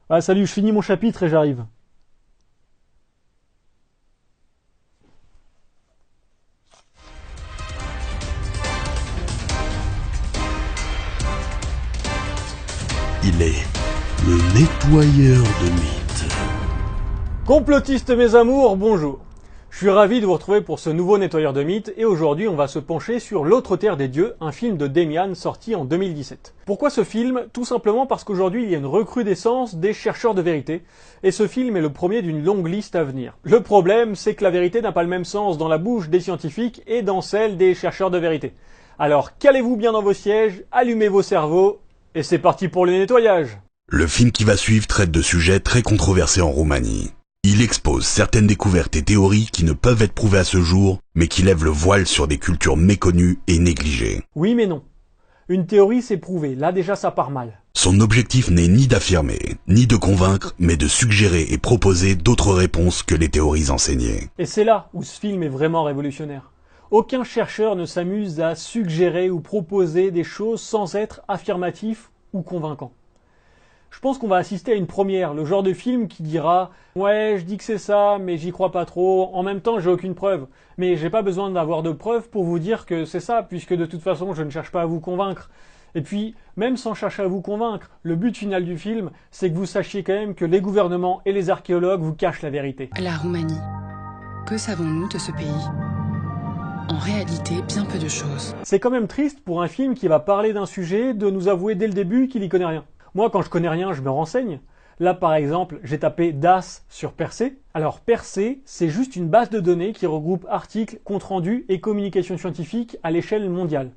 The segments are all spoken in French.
Ah, salut, je finis mon chapitre et j'arrive. Il est le nettoyeur de mythes. Complotistes mes amours, bonjour. Je suis ravi de vous retrouver pour ce nouveau nettoyeur de mythes et aujourd'hui on va se pencher sur L'autre terre des dieux, un film de Demian sorti en 2017. Pourquoi ce film? Tout simplement parce qu'aujourd'hui il y a une recrudescence des chercheurs de vérité et ce film est le premier d'une longue liste à venir. Le problème c'est que la vérité n'a pas le même sens dans la bouche des scientifiques et dans celle des chercheurs de vérité. Alors calez-vous bien dans vos sièges, allumez vos cerveaux et c'est parti pour le nettoyage. Le film qui va suivre traite de sujets très controversés en Roumanie. Il expose certaines découvertes et théories qui ne peuvent être prouvées à ce jour, mais qui lèvent le voile sur des cultures méconnues et négligées. Oui mais non. Une théorie c'est prouvé, là déjà ça part mal. Son objectif n'est ni d'affirmer, ni de convaincre, mais de suggérer et proposer d'autres réponses que les théories enseignées. Et c'est là où ce film est vraiment révolutionnaire. Aucun chercheur ne s'amuse à suggérer ou proposer des choses sans être affirmatif ou convaincant. Je pense qu'on va assister à une première, le genre de film qui dira « Ouais, je dis que c'est ça, mais j'y crois pas trop, en même temps j'ai aucune preuve. Mais j'ai pas besoin d'avoir de preuves pour vous dire que c'est ça, puisque de toute façon je ne cherche pas à vous convaincre. » Et puis, même sans chercher à vous convaincre, le but final du film, c'est que vous sachiez quand même que les gouvernements et les archéologues vous cachent la vérité. La Roumanie. Que savons-nous de ce pays? En réalité, bien peu de choses. C'est quand même triste pour un film qui va parler d'un sujet de nous avouer dès le début qu'il y connaît rien. Moi, quand je connais rien, je me renseigne. Là, par exemple, j'ai tapé DAS sur Percé. Alors, Percé, c'est juste une base de données qui regroupe articles, comptes rendus et communications scientifiques à l'échelle mondiale.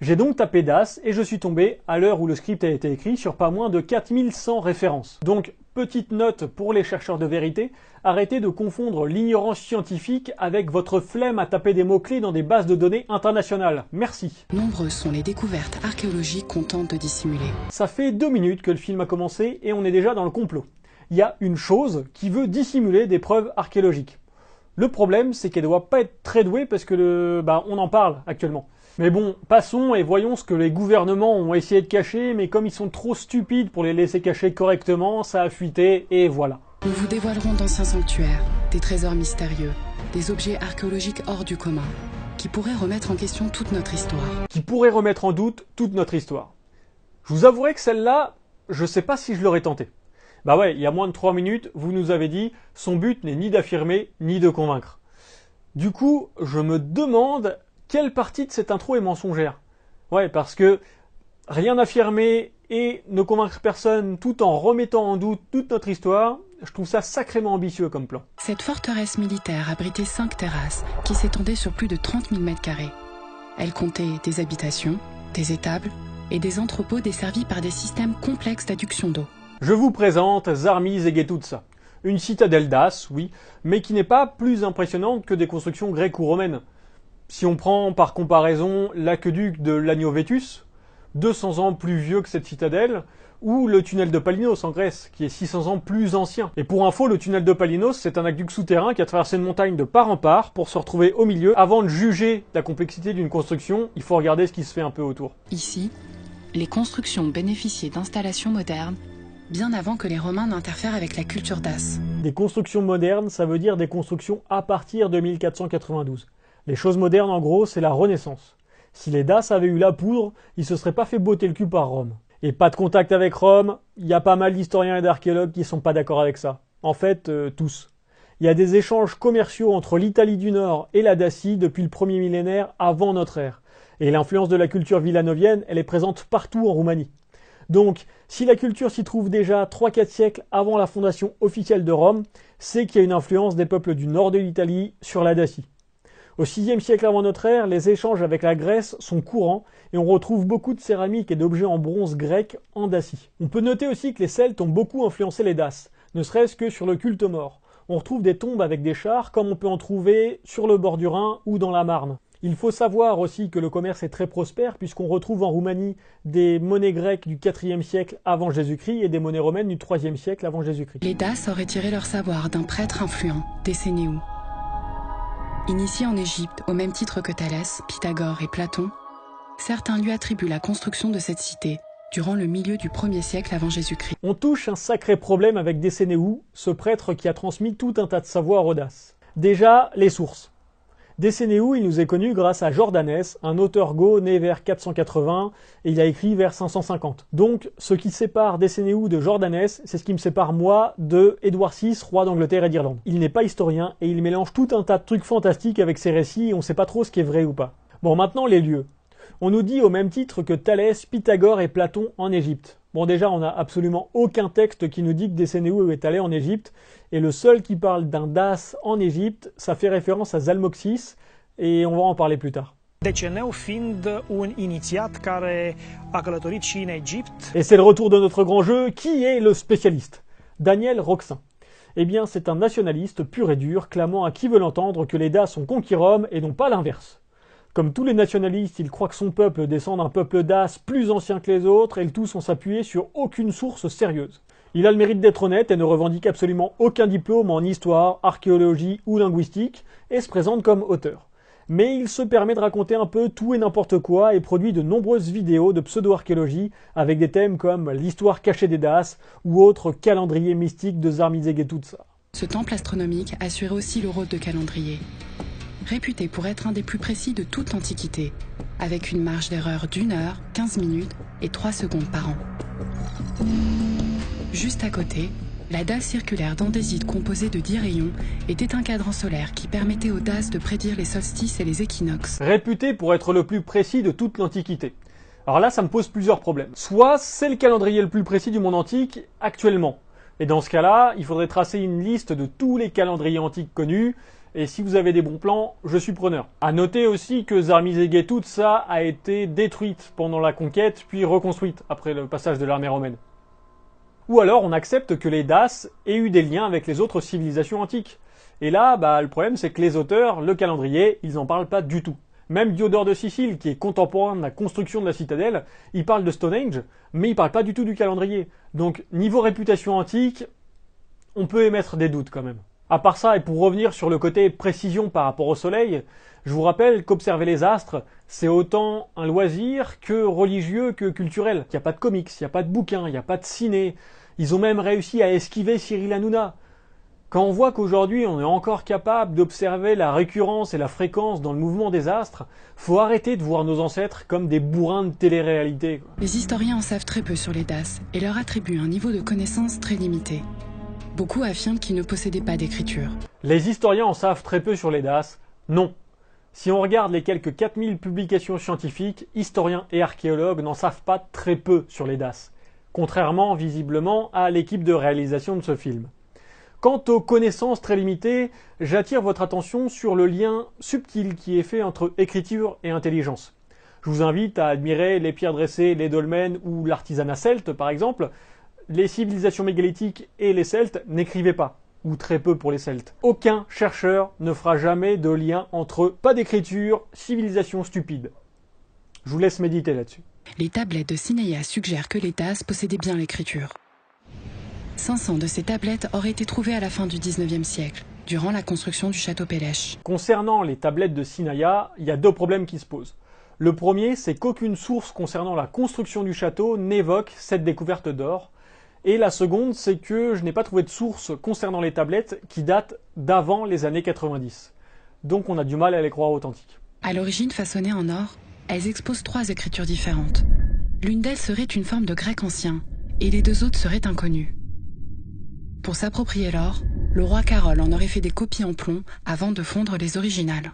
J'ai donc tapé DAS et je suis tombé, à l'heure où le script a été écrit, sur pas moins de 4100 références. Donc, petite note pour les chercheurs de vérité, arrêtez de confondre l'ignorance scientifique avec votre flemme à taper des mots-clés dans des bases de données internationales. Merci. Nombreuses sont les découvertes archéologiques qu'on tente de dissimuler. Ça fait 2 minutes que le film a commencé et on est déjà dans le complot. Il y a une chose qui veut dissimuler des preuves archéologiques. Le problème, c'est qu'elle doit pas être très douée parce que on en parle actuellement. Mais bon, passons et voyons ce que les gouvernements ont essayé de cacher, mais comme ils sont trop stupides pour les laisser cacher correctement, ça a fuité, et voilà. Nous vous dévoilerons d'anciens sanctuaires, des trésors mystérieux, des objets archéologiques hors du commun, qui pourraient remettre en question toute notre histoire. Qui pourrait remettre en doute toute notre histoire. Je vous avouerai que celle-là, je sais pas si je l'aurais tenté. Bah ouais, il y a moins de 3 minutes, vous nous avez dit, son but n'est ni d'affirmer, ni de convaincre. Du coup, je me demande quelle partie de cette intro est mensongère. Ouais, parce que rien affirmer et ne convaincre personne tout en remettant en doute toute notre histoire, je trouve ça sacrément ambitieux comme plan. Cette forteresse militaire abritait 5 terrasses qui s'étendaient sur plus de 30 000 m². Elle comptait des habitations, des étables et des entrepôts desservis par des systèmes complexes d'adduction d'eau. Je vous présente Zarmiz et Getutsa. Une citadelle d'As, oui, mais qui n'est pas plus impressionnante que des constructions grecques ou romaines. Si on prend par comparaison l'aqueduc de l'Agnovetus, 200 ans plus vieux que cette citadelle, ou le tunnel de Palinos en Grèce, qui est 600 ans plus ancien. Et pour info, le tunnel de Palinos, c'est un aqueduc souterrain qui a traversé une montagne de part en part pour se retrouver au milieu. Avant de juger la complexité d'une construction, il faut regarder ce qui se fait un peu autour. Ici, les constructions bénéficiaient d'installations modernes, bien avant que les Romains n'interfèrent avec la culture d'As. Des constructions modernes, ça veut dire des constructions à partir de 1492. Les choses modernes, en gros, c'est la Renaissance. Si les Daces avaient eu la poudre, ils se seraient pas fait botter le cul par Rome. Et pas de contact avec Rome, il y a pas mal d'historiens et d'archéologues qui sont pas d'accord avec ça. En fait, tous. Il y a des échanges commerciaux entre l'Italie du Nord et la Dacie depuis le premier millénaire avant notre ère. Et l'influence de la culture villanovienne, elle est présente partout en Roumanie. Donc, si la culture s'y trouve déjà 3-4 siècles avant la fondation officielle de Rome, c'est qu'il y a une influence des peuples du nord de l'Italie sur la Dacie. Au VIe siècle avant notre ère, les échanges avec la Grèce sont courants et on retrouve beaucoup de céramiques et d'objets en bronze grec en Dacie. On peut noter aussi que les Celtes ont beaucoup influencé les Daces, ne serait-ce que sur le culte aux morts. On retrouve des tombes avec des chars comme on peut en trouver sur le bord du Rhin ou dans la Marne. Il faut savoir aussi que le commerce est très prospère puisqu'on retrouve en Roumanie des monnaies grecques du IVe siècle avant Jésus-Christ et des monnaies romaines du IIIe siècle avant Jésus-Christ. Les Daces auraient tiré leur savoir d'un prêtre influent, Décénéou. Initié en Égypte au même titre que Thalès, Pythagore et Platon, certains lui attribuent la construction de cette cité durant le milieu du 1er siècle avant Jésus-Christ. On touche un sacré problème avec Décénéou, ce prêtre qui a transmis tout un tas de savoirs aux Daces. Déjà, les sources. Décénéou, il nous est connu grâce à Jordanès, un auteur go né vers 480 et il a écrit vers 550. Donc, ce qui sépare Décénéou de Jordanès, c'est ce qui me sépare moi de Édouard VI, roi d'Angleterre et d'Irlande. Il n'est pas historien et il mélange tout un tas de trucs fantastiques avec ses récits et on sait pas trop ce qui est vrai ou pas. Bon, maintenant les lieux. On nous dit au même titre que Thalès, Pythagore et Platon en Égypte. Bon, déjà, on n'a absolument aucun texte qui nous dit que Décénéou est allé en Égypte, et le seul qui parle d'un Dace en Égypte, ça fait référence à Zalmoxis, et on va en parler plus tard. Deceneu fiind un inițiat care a călătorit și în Égypte. Et c'est le retour de notre grand jeu. Qui est le spécialiste? Daniel Roxin. Eh bien, c'est un nationaliste pur et dur, clamant à qui veut l'entendre que les Daces ont conquis Rome et non pas l'inverse. Comme tous les nationalistes, il croit que son peuple descend d'un peuple dace plus ancien que les autres et le tout sans s'appuyer sur aucune source sérieuse. Il a le mérite d'être honnête et ne revendique absolument aucun diplôme en histoire, archéologie ou linguistique et se présente comme auteur. Mais il se permet de raconter un peu tout et n'importe quoi et produit de nombreuses vidéos de pseudo-archéologie avec des thèmes comme l'histoire cachée des Daces ou autres calendriers mystiques de Zarmizéguetutsa. Ce temple astronomique assurait aussi le rôle de calendrier. Réputé pour être un des plus précis de toute l'Antiquité, avec une marge d'erreur d'1 heure, 15 minutes et 3 secondes par an. Juste à côté, la dalle circulaire d'andésite composée de 10 rayons était un cadran solaire qui permettait aux Daces de prédire les solstices et les équinoxes. Réputé pour être le plus précis de toute l'Antiquité. Alors là, ça me pose plusieurs problèmes. Soit c'est le calendrier le plus précis du monde antique actuellement. Et dans ce cas-là, il faudrait tracer une liste de tous les calendriers antiques connus. Et si vous avez des bons plans, je suis preneur. À noter aussi que Zarmizéguetutsa a été détruite pendant la conquête, puis reconstruite après le passage de l'armée romaine. Ou alors on accepte que les Daces aient eu des liens avec les autres civilisations antiques. Et là, le problème c'est que les auteurs, le calendrier, ils en parlent pas du tout. Même Diodore de Sicile, qui est contemporain de la construction de la citadelle, il parle de Stonehenge, mais il parle pas du tout du calendrier. Donc niveau réputation antique, on peut émettre des doutes quand même. À part ça, et pour revenir sur le côté précision par rapport au soleil, je vous rappelle qu'observer les astres, c'est autant un loisir que religieux que culturel. Il n'y a pas de comics, il n'y a pas de bouquins, il n'y a pas de ciné. Ils ont même réussi à esquiver Cyril Hanouna. Quand on voit qu'aujourd'hui on est encore capable d'observer la récurrence et la fréquence dans le mouvement des astres, faut arrêter de voir nos ancêtres comme des bourrins de télé-réalité. Les historiens en savent très peu sur les Daces et leur attribuent un niveau de connaissance très limité. Beaucoup affirment qu'ils ne possédaient pas d'écriture. Les historiens en savent très peu sur les Daces? Non. Si on regarde les quelques 4000 publications scientifiques, historiens et archéologues n'en savent pas très peu sur les Daces, contrairement visiblement à l'équipe de réalisation de ce film. Quant aux connaissances très limitées, j'attire votre attention sur le lien subtil qui est fait entre écriture et intelligence. Je vous invite à admirer les pierres dressées, les dolmens ou l'artisanat celte par exemple. Les civilisations mégalithiques et les Celtes n'écrivaient pas, ou très peu pour les Celtes. Aucun chercheur ne fera jamais de lien entre pas d'écriture, civilisation stupide. Je vous laisse méditer là-dessus. Les tablettes de Sinaïa suggèrent que les Daces possédaient bien l'écriture. 500 de ces tablettes auraient été trouvées à la fin du 19e siècle, durant la construction du château Pélèche. Concernant les tablettes de Sinaïa, il y a deux problèmes qui se posent. Le premier, c'est qu'aucune source concernant la construction du château n'évoque cette découverte d'or. Et la seconde, c'est que je n'ai pas trouvé de source concernant les tablettes qui datent d'avant les années 90. Donc on a du mal à les croire authentiques. À l'origine façonnées en or, elles exposent 3 écritures différentes. L'une d'elles serait une forme de grec ancien, et les 2 autres seraient inconnues. Pour s'approprier l'or, le roi Carole en aurait fait des copies en plomb avant de fondre les originales.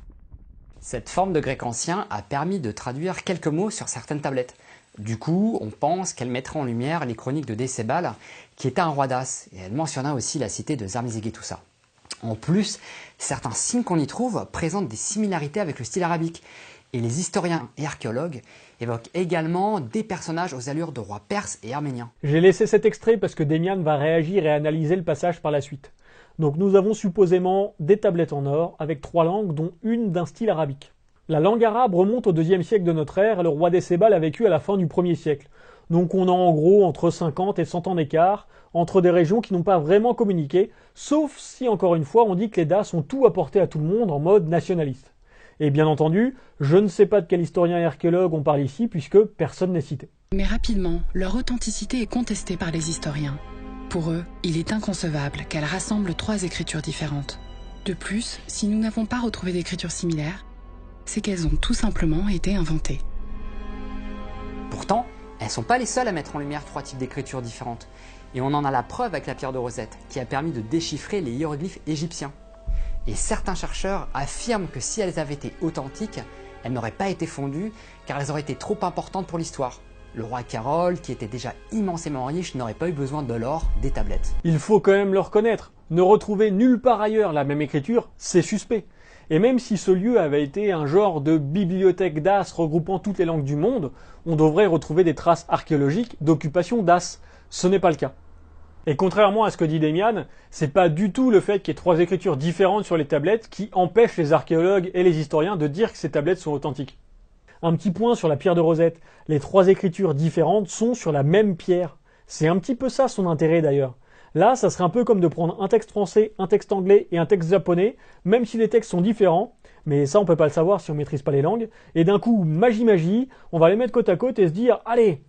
Cette forme de grec ancien a permis de traduire quelques mots sur certaines tablettes. Du coup, on pense qu'elle mettrait en lumière les chroniques de Décébal, qui était un roi dace, et elle mentionna aussi la cité de Zarmizéguetutsa. En plus, certains signes qu'on y trouve présentent des similarités avec le style arabique, et les historiens et archéologues évoquent également des personnages aux allures de rois perses et arméniens. J'ai laissé cet extrait parce que Demian va réagir et analyser le passage par la suite. Donc nous avons supposément des tablettes en or avec 3 langues, dont une d'un style arabique. La langue arabe remonte au 2e siècle de notre ère et le roi Décébal a vécu à la fin du 1er siècle. Donc on a en gros entre 50 et 100 ans d'écart entre des régions qui n'ont pas vraiment communiqué, sauf si encore une fois on dit que les Daces ont tout apporté à tout le monde en mode nationaliste. Et bien entendu, je ne sais pas de quel historien et archéologue on parle ici, puisque personne n'est cité. Mais rapidement, leur authenticité est contestée par les historiens. Pour eux, il est inconcevable qu'elles rassemblent 3 écritures différentes. De plus, si nous n'avons pas retrouvé d'écritures similaires, c'est qu'elles ont tout simplement été inventées. Pourtant, elles ne sont pas les seules à mettre en lumière 3 types d'écritures différentes. Et on en a la preuve avec la pierre de Rosette, qui a permis de déchiffrer les hiéroglyphes égyptiens. Et certains chercheurs affirment que si elles avaient été authentiques, elles n'auraient pas été fondues car elles auraient été trop importantes pour l'histoire. Le roi Carol, qui était déjà immensément riche, n'aurait pas eu besoin de l'or des tablettes. Il faut quand même le reconnaître, ne retrouver nulle part ailleurs la même écriture, c'est suspect. Et même si ce lieu avait été un genre de bibliothèque d'As regroupant toutes les langues du monde, on devrait retrouver des traces archéologiques d'occupation d'As. Ce n'est pas le cas. Et contrairement à ce que dit Demian, c'est pas du tout le fait qu'il y ait 3 écritures différentes sur les tablettes qui empêche les archéologues et les historiens de dire que ces tablettes sont authentiques. Un petit point sur la pierre de Rosette, les 3 écritures différentes sont sur la même pierre. C'est un petit peu ça son intérêt d'ailleurs. Là, ça serait un peu comme de prendre un texte français, un texte anglais et un texte japonais, même si les textes sont différents, mais ça on peut pas le savoir si on maîtrise pas les langues, et d'un coup, magie, on va les mettre côte à côte et se dire, allez,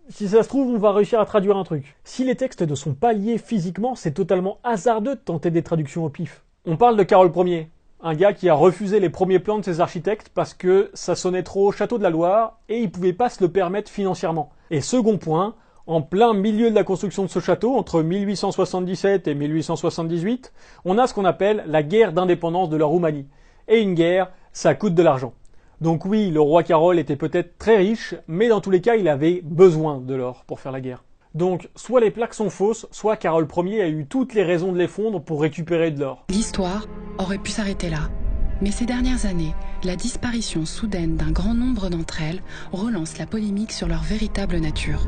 si ça se trouve, on va réussir à traduire un truc. Si les textes ne sont pas liés physiquement, c'est totalement hasardeux de tenter des traductions au pif. On parle de Carol Ier, un gars qui a refusé les premiers plans de ses architectes parce que ça sonnait trop Château de la Loire et il pouvait pas se le permettre financièrement. Et second point, en plein milieu de la construction de ce château, entre 1877 et 1878, on a ce qu'on appelle la guerre d'indépendance de la Roumanie. Et une guerre, ça coûte de l'argent. Donc oui, le roi Carol était peut-être très riche, mais dans tous les cas, il avait besoin de l'or pour faire la guerre. Donc, soit les plaques sont fausses, soit Carol Ier a eu toutes les raisons de les fondre pour récupérer de l'or. L'histoire aurait pu s'arrêter là. Mais ces dernières années, la disparition soudaine d'un grand nombre d'entre elles relance la polémique sur leur véritable nature.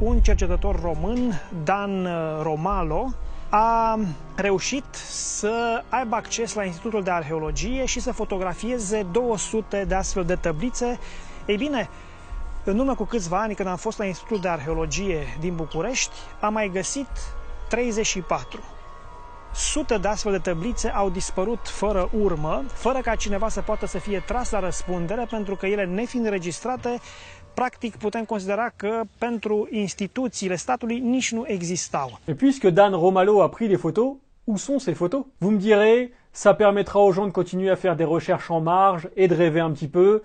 Un cercetător român, Dan Romalo, a reușit să aibă acces la Institutul de Arheologie și să fotografieze 200 de astfel de tablițe. Ei bine, în urmă cu câțiva ani, când am fost la Institutul de Arheologie din București, am mai găsit 34. Sute de astfel de tablițe au dispărut fără urmă, fără ca cineva să poată să fie tras la răspundere, pentru că ele, nefiind înregistrate, practic putem considera că pentru instituțiile statului nici nu existau. Et puisque Dan Romalo a pris les photos, où sont ces photos? Vous me direz, ça permettra aux gens de continuer à faire des recherches en marge et de rêver un petit peu.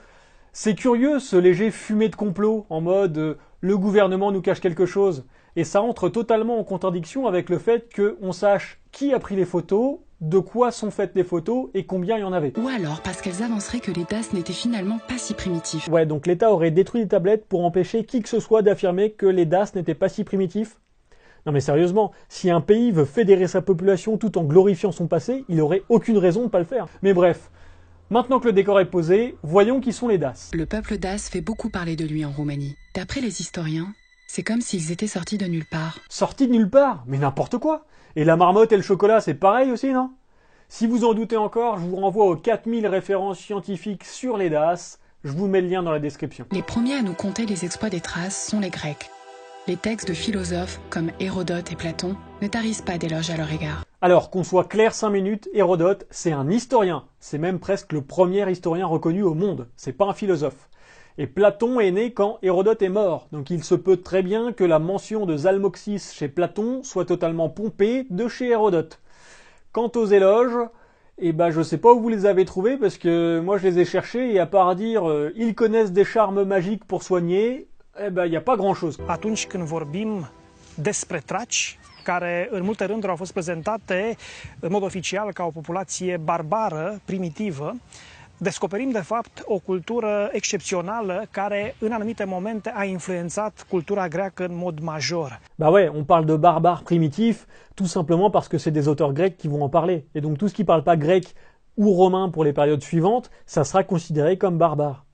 C'est curieux ce léger fumet de complot en mode le gouvernement nous cache quelque chose. Et ça entre totalement en contradiction avec le fait qu'on sache qui a pris les photos, de quoi sont faites les photos et combien il y en avait. Ou alors parce qu'elles avanceraient que les DAS n'étaient finalement pas si primitifs. Ouais, donc l'État aurait détruit les tablettes pour empêcher qui que ce soit d'affirmer que les DAS n'étaient pas si primitifs. Non mais sérieusement, si un pays veut fédérer sa population tout en glorifiant son passé, il aurait aucune raison de pas le faire. Mais bref, maintenant que le décor est posé, voyons qui sont les DAS. Le peuple DAS fait beaucoup parler de lui en Roumanie. D'après les historiens, c'est comme s'ils étaient sortis de nulle part. Sortis de nulle part? Mais n'importe quoi! Et la marmotte et le chocolat, c'est pareil aussi, non? Si vous en doutez encore, je vous renvoie aux 4000 références scientifiques sur les DAS. Je vous mets le lien dans la description. Les premiers à nous conter les exploits des Thraces sont les Grecs. Les textes de philosophes comme Hérodote et Platon ne tarissent pas d'éloges à leur égard. Alors, qu'on soit clair 5 minutes, Hérodote, c'est un historien. C'est même presque le premier historien reconnu au monde. C'est pas un philosophe. Et Platon est né quand Hérodote est mort. Donc il se peut très bien que la mention de Zalmoxis chez Platon soit totalement pompée de chez Hérodote. Quant aux éloges, eh ben je sais pas où vous les avez trouvés parce que moi je les ai cherchés et à part dire ils connaissent des charmes magiques pour soigner, eh ben il y a pas grand chose. Atunci când vorbim despre traci, care în multe rânduri au fost prezentate în mod oficial ca o populație barbară, primitivă, descoperim de fapt o cultură excepțională care în anumite momente a influențat cultura greacă în mod major. Bah ouais, on parle de barbares primitifs tout simplement parce que c'est des auteurs grecs qui vont en parler. Et donc tout ce qui parle pas grec ou romain pour les périodes suivantes, ça sera considéré comme barbare.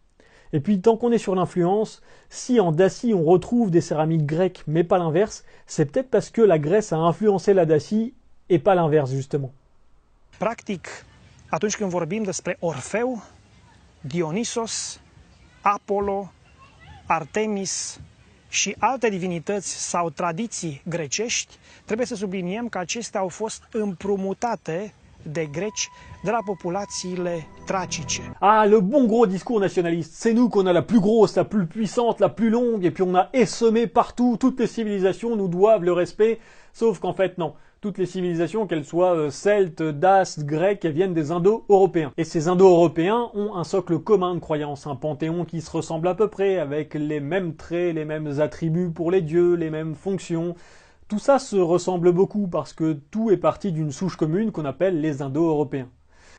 Et puis tant qu'on est sur l'influence, si en Dacie on retrouve des céramiques grecques mais pas l'inverse, c'est peut-être parce que la Grèce a influencé la Dacie et pas l'inverse justement. Practic, atunci când vorbim despre Orfeu, Dionisos, Apollo, Artemis și alte divinități sau tradiții grecești, trebuie să subliniem că acestea au fost împrumutate de greci de la populațiile tracice. Ah, le bon gros discours nationaliste. C'est nous qu'on a la plus grosse, la plus puissante, la plus longue, et puis on a essaimé partout. Toutes les civilisations nous doivent le respect. Sauf qu'en fait, non. Toutes les civilisations, qu'elles soient celtes, daces, grecques, elles viennent des Indo-Européens. Et ces Indo-Européens ont un socle commun de croyances, un panthéon qui se ressemble à peu près, avec les mêmes traits, les mêmes attributs pour les dieux, les mêmes fonctions. Tout ça se ressemble beaucoup parce que tout est parti d'une souche commune qu'on appelle les Indo-Européens.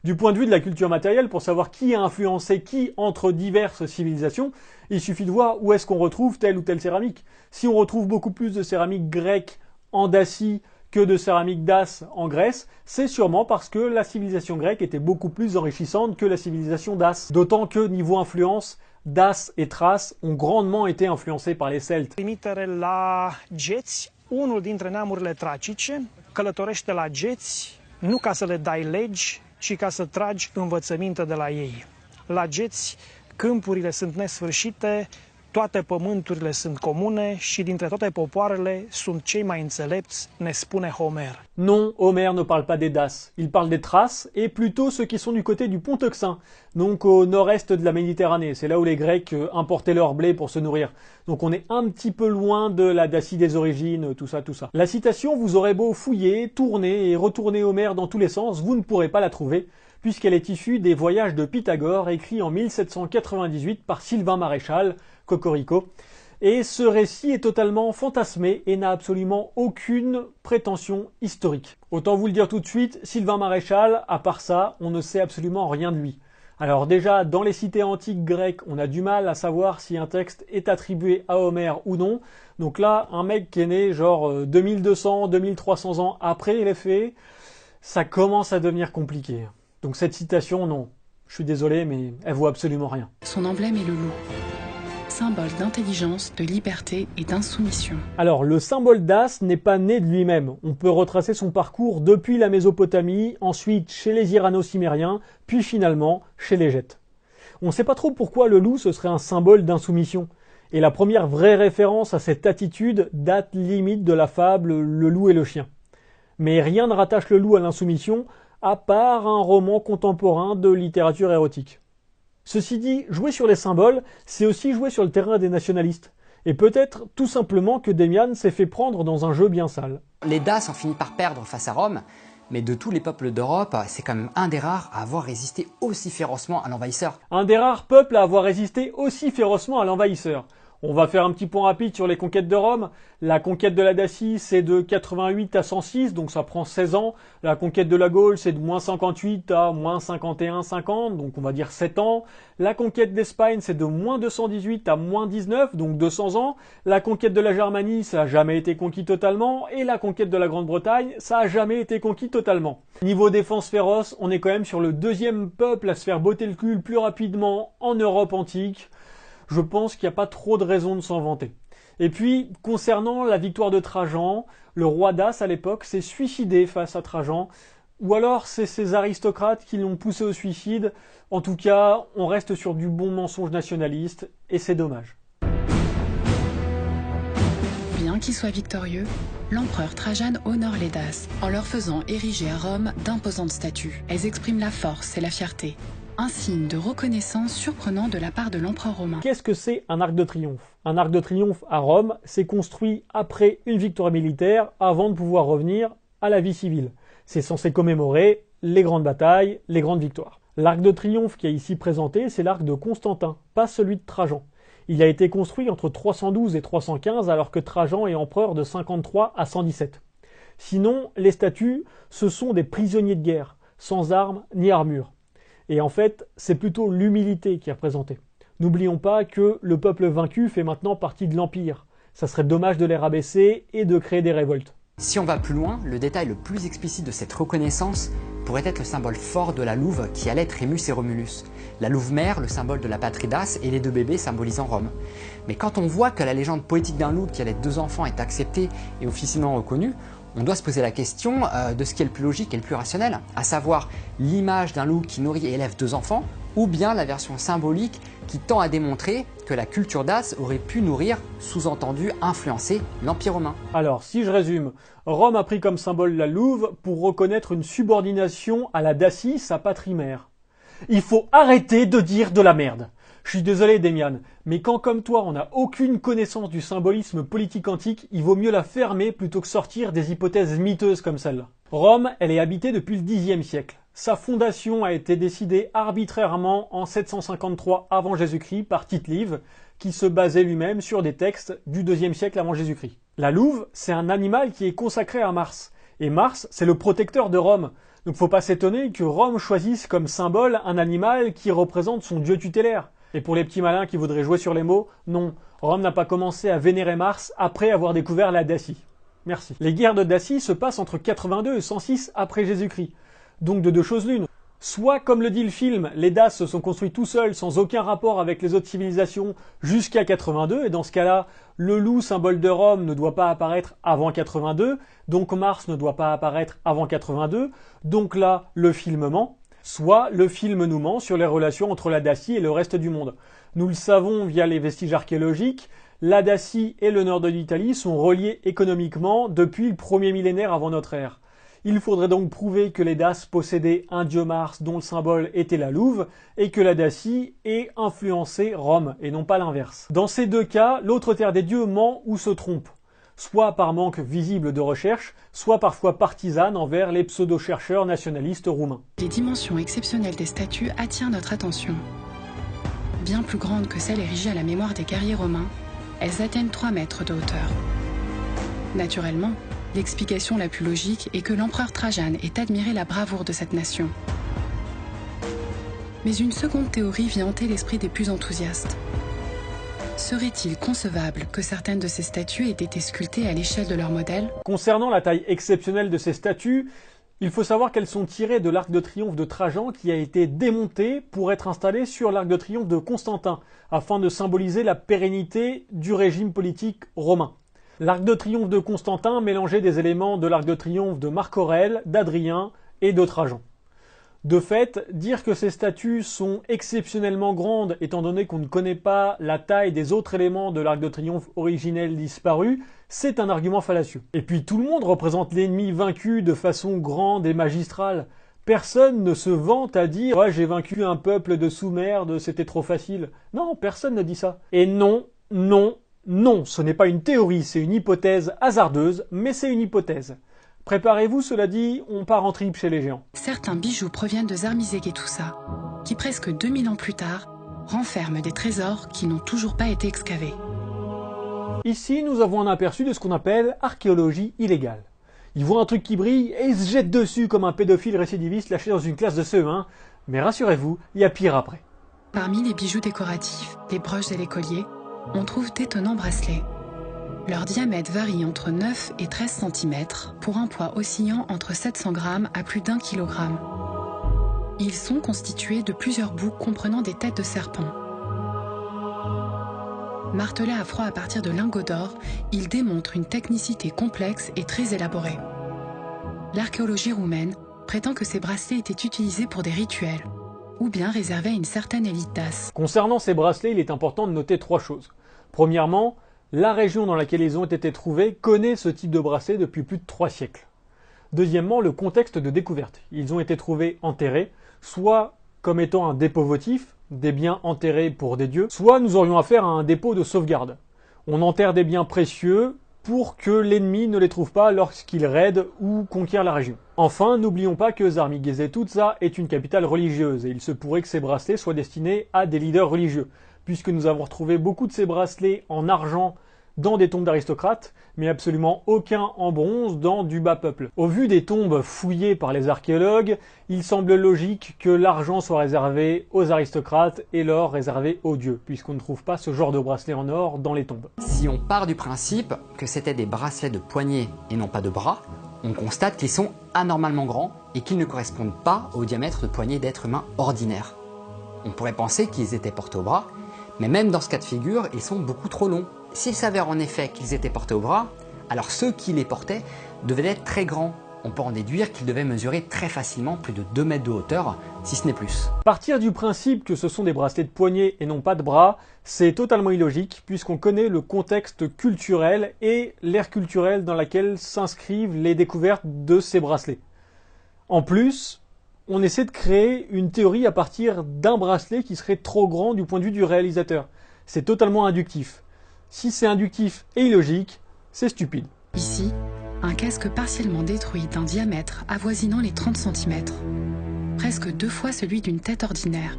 Du point de vue de la culture matérielle, pour savoir qui a influencé qui entre diverses civilisations, il suffit de voir où est-ce qu'on retrouve telle ou telle céramique. Si on retrouve beaucoup plus de céramique grecque en Dacie que de céramique Dace en Grèce, c'est sûrement parce que la civilisation grecque était beaucoup plus enrichissante que la civilisation Dace. D'autant que, niveau influence, Dace et Thrace ont grandement été influencés par les Celtes. Trimitere la geți, unul dintre neamurile tracice călătorește la geți nu ca să le dai legi, ci ca să tragi învățăminte de la ei. La geți, câmpurile sunt nesfârșite, toate pământurile sunt comune și dintre toate popoarele sunt cei mai înțelepți, ne spune Homer. Non, Homère ne parle pas des Daces, il parle des Thraces, et plutôt ceux qui sont du côté du Pont Euxin, donc au nord-est de la Méditerranée. C'est là où les Grecs importaient leur blé pour se nourrir. Donc on est un petit peu loin de la Dacie des origines, tout ça, tout ça. La citation, vous aurez beau fouiller, tourner et retourner Homère dans tous les sens, vous ne pourrez pas la trouver, puisqu'elle est issue des Voyages de Pythagore, écrits en 1798 par Sylvain Maréchal, Cocorico. Et ce récit est totalement fantasmé et n'a absolument aucune prétention historique. Autant vous le dire tout de suite, Sylvain Maréchal, à part ça, on ne sait absolument rien de lui. Alors déjà, dans les cités antiques grecques, on a du mal à savoir si un texte est attribué à Homère ou non. Donc là, un mec qui est né genre 2200, 2300 ans après les faits, ça commence à devenir compliqué. Donc cette citation, non. Je suis désolé, mais elle vaut absolument rien. Son emblème est le loup, symbole d'intelligence, de liberté et d'insoumission. Alors, le symbole Dace n'est pas né de lui-même. On peut retracer son parcours depuis la Mésopotamie, ensuite chez les Irano-Cimériens, puis finalement chez les Gètes. On ne sait pas trop pourquoi le loup ce serait un symbole d'insoumission. Et la première vraie référence à cette attitude date limite de la fable Le loup et le chien. Mais rien ne rattache le loup à l'insoumission, à part un roman contemporain de littérature érotique. Ceci dit, jouer sur les symboles, c'est aussi jouer sur le terrain des nationalistes. Et peut-être tout simplement que Démian s'est fait prendre dans un jeu bien sale. Les Daces ont fini par perdre face à Rome, mais de tous les peuples d'Europe, c'est quand même un des rares à avoir résisté aussi férocement à l'envahisseur. Un des rares peuples à avoir résisté aussi férocement à l'envahisseur. On va faire un petit point rapide sur les conquêtes de Rome. La conquête de la Dacie, c'est de 88 à 106, donc ça prend 16 ans. La conquête de la Gaule, c'est de moins 58 à moins 51, 50, donc on va dire 7 ans. La conquête d'Espagne, c'est de moins 218 à moins 19, donc 200 ans. La conquête de la Germanie, ça n'a jamais été conquis totalement. Et la conquête de la Grande-Bretagne, ça n'a jamais été conquis totalement. Niveau défense féroce, on est quand même sur le deuxième peuple à se faire botter le cul le plus rapidement en Europe antique. Je pense qu'il n'y a pas trop de raison de s'en vanter. Et puis, concernant la victoire de Trajan, le roi Dace à l'époque s'est suicidé face à Trajan, ou alors c'est ces aristocrates qui l'ont poussé au suicide. En tout cas, on reste sur du bon mensonge nationaliste, et c'est dommage. Bien qu'il soit victorieux, l'empereur Trajan honore les Daces en leur faisant ériger à Rome d'imposantes statues. Elles expriment la force et la fierté. Un signe de reconnaissance surprenant de la part de l'empereur romain. Qu'est-ce que c'est un arc de triomphe? Un arc de triomphe à Rome, c'est construit après une victoire militaire avant de pouvoir revenir à la vie civile. C'est censé commémorer les grandes batailles, les grandes victoires. L'arc de triomphe qui est ici présenté, c'est l'arc de Constantin, pas celui de Trajan. Il a été construit entre 312 et 315 alors que Trajan est empereur de 53 à 117. Sinon, les statues, ce sont des prisonniers de guerre, sans armes ni armure. Et en fait, c'est plutôt l'humilité qui est représentée. N'oublions pas que le peuple vaincu fait maintenant partie de l'Empire. Ça serait dommage de les rabaisser et de créer des révoltes. Si on va plus loin, le détail le plus explicite de cette reconnaissance pourrait être le symbole fort de la louve qui allait être Rémus et Romulus. La louve mère, le symbole de la patrie Dace, et les deux bébés symbolisant Rome. Mais quand on voit que la légende poétique d'un loup qui allait 2 enfants est acceptée et officiellement reconnue, on doit se poser la question de ce qui est le plus logique et le plus rationnel, à savoir l'image d'un loup qui nourrit et élève 2 enfants, ou bien la version symbolique qui tend à démontrer que la culture dace aurait pu nourrir, sous-entendu influencer, l'Empire romain. Alors, si je résume, Rome a pris comme symbole la louve pour reconnaître une subordination à la Dacie, sa patrie mère. Il faut arrêter de dire de la merde. Je suis désolé, Demian, mais quand comme toi on n'a aucune connaissance du symbolisme politique antique, il vaut mieux la fermer plutôt que sortir des hypothèses miteuses comme celle-là. Rome, elle est habitée depuis le Xe siècle. Sa fondation a été décidée arbitrairement en 753 avant Jésus-Christ par Tite-Live, qui se basait lui-même sur des textes du IIe siècle avant Jésus-Christ. La louve, c'est un animal qui est consacré à Mars. Et Mars, c'est le protecteur de Rome. Donc faut pas s'étonner que Rome choisisse comme symbole un animal qui représente son dieu tutélaire. Et pour les petits malins qui voudraient jouer sur les mots, non, Rome n'a pas commencé à vénérer Mars après avoir découvert la Dacie. Merci. Les guerres de Dacie se passent entre 82 et 106 après Jésus-Christ. Donc de deux choses l'une. Soit, comme le dit le film, les Daces se sont construits tout seuls, sans aucun rapport avec les autres civilisations, jusqu'à 82, et dans ce cas-là, le loup, symbole de Rome, ne doit pas apparaître avant 82, donc Mars ne doit pas apparaître avant 82, donc là, le film ment. Soit, le film nous ment sur les relations entre la Dacie et le reste du monde. Nous le savons via les vestiges archéologiques, la Dacie et le nord de l'Italie sont reliés économiquement depuis le premier millénaire avant notre ère. Il faudrait donc prouver que les Daces possédaient un dieu Mars dont le symbole était la louve et que la Dacie ait influencé Rome et non pas l'inverse. Dans ces deux cas, l'autre terre des dieux ment ou se trompe, soit par manque visible de recherche, soit parfois partisane envers les pseudo-chercheurs nationalistes roumains. Les dimensions exceptionnelles des statues attirent notre attention. Bien plus grandes que celles érigées à la mémoire des guerriers romains, elles atteignent 3 mètres de hauteur. Naturellement, l'explication la plus logique est que l'empereur Trajan ait admiré la bravoure de cette nation. Mais une seconde théorie vient hanter l'esprit des plus enthousiastes. Serait-il concevable que certaines de ces statues aient été sculptées à l'échelle de leur modèle? Concernant la taille exceptionnelle de ces statues, il faut savoir qu'elles sont tirées de l'arc de triomphe de Trajan qui a été démonté pour être installé sur l'arc de triomphe de Constantin, afin de symboliser la pérennité du régime politique romain. L'arc de triomphe de Constantin mélangeait des éléments de l'arc de triomphe de Marc Aurèle, d'Adrien et de Trajan. De fait, dire que ces statues sont exceptionnellement grandes étant donné qu'on ne connaît pas la taille des autres éléments de l'arc de triomphe originel disparu, c'est un argument fallacieux. Et puis tout le monde représente l'ennemi vaincu de façon grande et magistrale. Personne ne se vante à dire « Ouais, j'ai vaincu un peuple de sous-merde, c'était trop facile ». Non, personne ne dit ça. Et non, ce n'est pas une théorie, c'est une hypothèse hasardeuse, mais c'est une hypothèse. Préparez-vous, cela dit, on part en trip chez les géants. Certains bijoux proviennent de Zarmizeg-et-Toussa, qui presque 2000 ans plus tard, renferment des trésors qui n'ont toujours pas été excavés. Ici, nous avons un aperçu de ce qu'on appelle archéologie illégale. Ils voient un truc qui brille et ils se jettent dessus comme un pédophile récidiviste lâché dans une classe de CE1, mais rassurez-vous, il y a pire après. Parmi les bijoux décoratifs, les broches et les colliers, on trouve d'étonnants bracelets. Leur diamètre varie entre 9 et 13 cm pour un poids oscillant entre 700 g à plus d'1 kg. Ils sont constitués de plusieurs boucles comprenant des têtes de serpents. Martelés à froid à partir de lingots d'or, ils démontrent une technicité complexe et très élaborée. L'archéologie roumaine prétend que ces bracelets étaient utilisés pour des rituels, ou bien réservés à une certaine élite dace. Concernant ces bracelets, il est important de noter 3 choses. Premièrement, la région dans laquelle ils ont été trouvés connaît ce type de bracelet depuis plus de 3 siècles. Deuxièmement, le contexte de découverte. Ils ont été trouvés enterrés, soit comme étant un dépôt votif, des biens enterrés pour des dieux, soit nous aurions affaire à un dépôt de sauvegarde. On enterre des biens précieux pour que l'ennemi ne les trouve pas lorsqu'il raide ou conquiert la région. Enfin, n'oublions pas que Zarmigézé-Toutsa est une capitale religieuse et il se pourrait que ces bracelets soient destinés à des leaders religieux, puisque nous avons retrouvé beaucoup de ces bracelets en argent dans des tombes d'aristocrates, mais absolument aucun en bronze dans du bas peuple. Au vu des tombes fouillées par les archéologues, il semble logique que l'argent soit réservé aux aristocrates et l'or réservé aux dieux, puisqu'on ne trouve pas ce genre de bracelet en or dans les tombes. Si on part du principe que c'était des bracelets de poignets et non pas de bras, on constate qu'ils sont anormalement grands et qu'ils ne correspondent pas au diamètre de poignets d'êtres humains ordinaires. On pourrait penser qu'ils étaient portés au bras, mais même dans ce cas de figure, ils sont beaucoup trop longs. S'il s'avère en effet qu'ils étaient portés au bras, alors ceux qui les portaient devaient être très grands. on peut en déduire qu'il devait mesurer très facilement plus de 2 mètres de hauteur, si ce n'est plus. Partir du principe que ce sont des bracelets de poignet et non pas de bras, c'est totalement illogique puisqu'on connaît le contexte culturel et l'ère culturelle dans laquelle s'inscrivent les découvertes de ces bracelets. En plus, on essaie de créer une théorie à partir d'un bracelet qui serait trop grand du point de vue du réalisateur. C'est totalement inductif. Si c'est inductif et illogique, c'est stupide. Ici, un casque partiellement détruit d'un diamètre avoisinant les 30 cm. Presque 2 fois celui d'une tête ordinaire.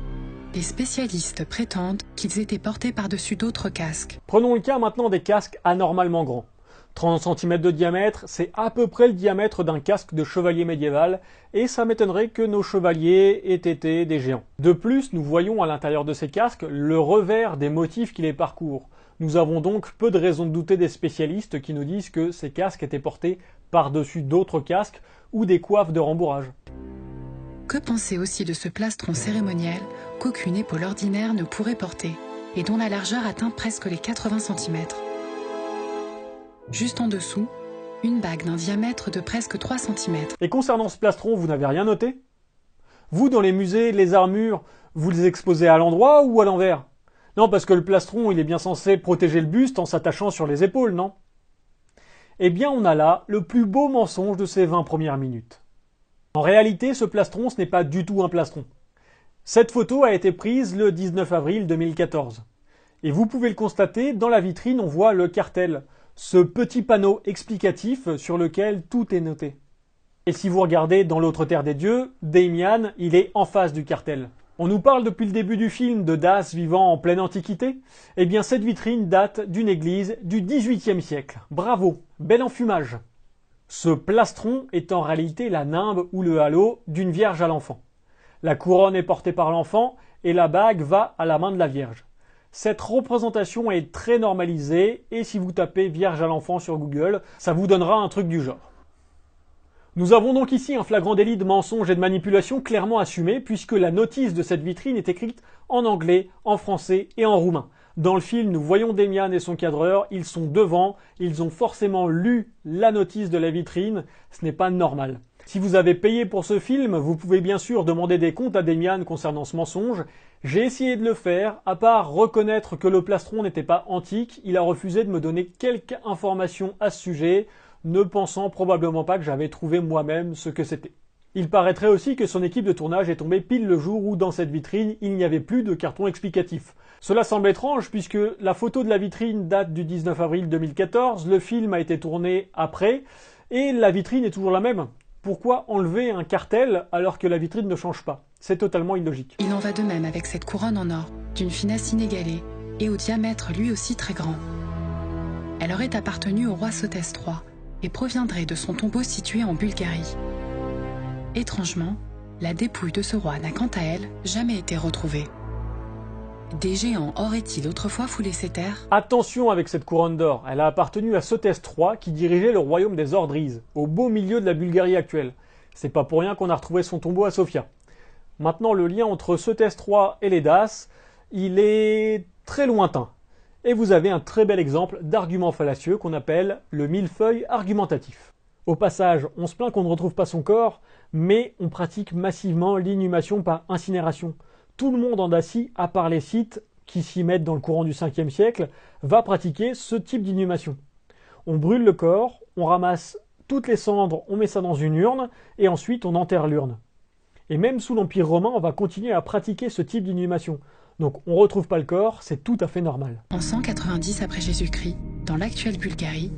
Les spécialistes prétendent qu'ils étaient portés par-dessus d'autres casques. Prenons le cas maintenant des casques anormalement grands. 30 cm de diamètre, c'est à peu près le diamètre d'un casque de chevalier médiéval, et ça m'étonnerait que nos chevaliers aient été des géants. De plus, nous voyons à l'intérieur de ces casques le revers des motifs qui les parcourent. Nous avons donc peu de raisons de douter des spécialistes qui nous disent que ces casques étaient portés par-dessus d'autres casques ou des coiffes de rembourrage. Que penser aussi de ce plastron cérémoniel qu'aucune épaule ordinaire ne pourrait porter et dont la largeur atteint presque les 80 cm. Juste en dessous, une bague d'un diamètre de presque 3 cm. Et concernant ce plastron, vous n'avez rien noté? Vous, dans les musées, les armures, vous les exposez à l'endroit ou à l'envers? Non, parce que le plastron, il est bien censé protéger le buste en s'attachant sur les épaules, non? Eh bien, on a là le plus beau mensonge de ces 20 premières minutes. En réalité, ce plastron, ce n'est pas du tout un plastron. Cette photo a été prise le 19 avril 2014. Et vous pouvez le constater, dans la vitrine, on voit le cartel, ce petit panneau explicatif sur lequel tout est noté. Et si vous regardez dans l'autre terre des dieux, Damian, il est en face du cartel. On nous parle depuis le début du film de Das vivant en pleine Antiquité. Eh bien, cette vitrine date d'une église du XVIIIe siècle. Bravo, bel enfumage. Ce plastron est en réalité la nimbe ou le halo d'une vierge à l'enfant. La couronne est portée par l'enfant et la bague va à la main de la Vierge. Cette représentation est très normalisée et si vous tapez Vierge à l'enfant sur Google, ça vous donnera un truc du genre. Nous avons donc ici un flagrant délit de mensonge et de manipulation clairement assumé puisque la notice de cette vitrine est écrite en anglais, en français et en roumain. Dans le film, nous voyons Damian et son cadreur, ils sont devant, ils ont forcément lu la notice de la vitrine, ce n'est pas normal. Si vous avez payé pour ce film, vous pouvez bien sûr demander des comptes à Damian concernant ce mensonge. J'ai essayé de le faire, à part reconnaître que le plastron n'était pas antique, il a refusé de me donner quelques informations à ce sujet, ne pensant probablement pas que j'avais trouvé moi-même ce que c'était. Il paraîtrait aussi que son équipe de tournage est tombée pile le jour où dans cette vitrine il n'y avait plus de carton explicatif. Cela semble étrange puisque la photo de la vitrine date du 19 avril 2014, le film a été tourné après et la vitrine est toujours la même. Pourquoi enlever un cartel alors que la vitrine ne change pas? C'est totalement illogique. Il en va de même avec cette couronne en or, d'une finesse inégalée et au diamètre lui aussi très grand. Elle aurait appartenu au roi Sotès III et proviendrait de son tombeau situé en Bulgarie. Étrangement, la dépouille de ce roi n'a quant à elle jamais été retrouvée. Des géants auraient-ils autrefois foulé ces terres? Attention avec cette couronne d'or, elle a appartenu à Sotès III qui dirigeait le royaume des Ordrises, au beau milieu de la Bulgarie actuelle. C'est pas pour rien qu'on a retrouvé son tombeau à Sofia. Maintenant, le lien entre Sotès III et les Daces, il est très lointain. Et vous avez un très bel exemple d'argument fallacieux qu'on appelle le millefeuille argumentatif. Au passage, on se plaint qu'on ne retrouve pas son corps, mais on pratique massivement l'inhumation par incinération. Tout le monde en Dacie, à part les Scythes, qui s'y mettent dans le courant du 5e siècle, va pratiquer ce type d'inhumation. On brûle le corps, on ramasse toutes les cendres, on met ça dans une urne, et ensuite on enterre l'urne. Et même sous l'Empire romain, on va continuer à pratiquer ce type d'inhumation. Donc on ne retrouve pas le corps, c'est tout à fait normal. En 190 après Jésus-Christ, dans l'actuelle Bulgarie,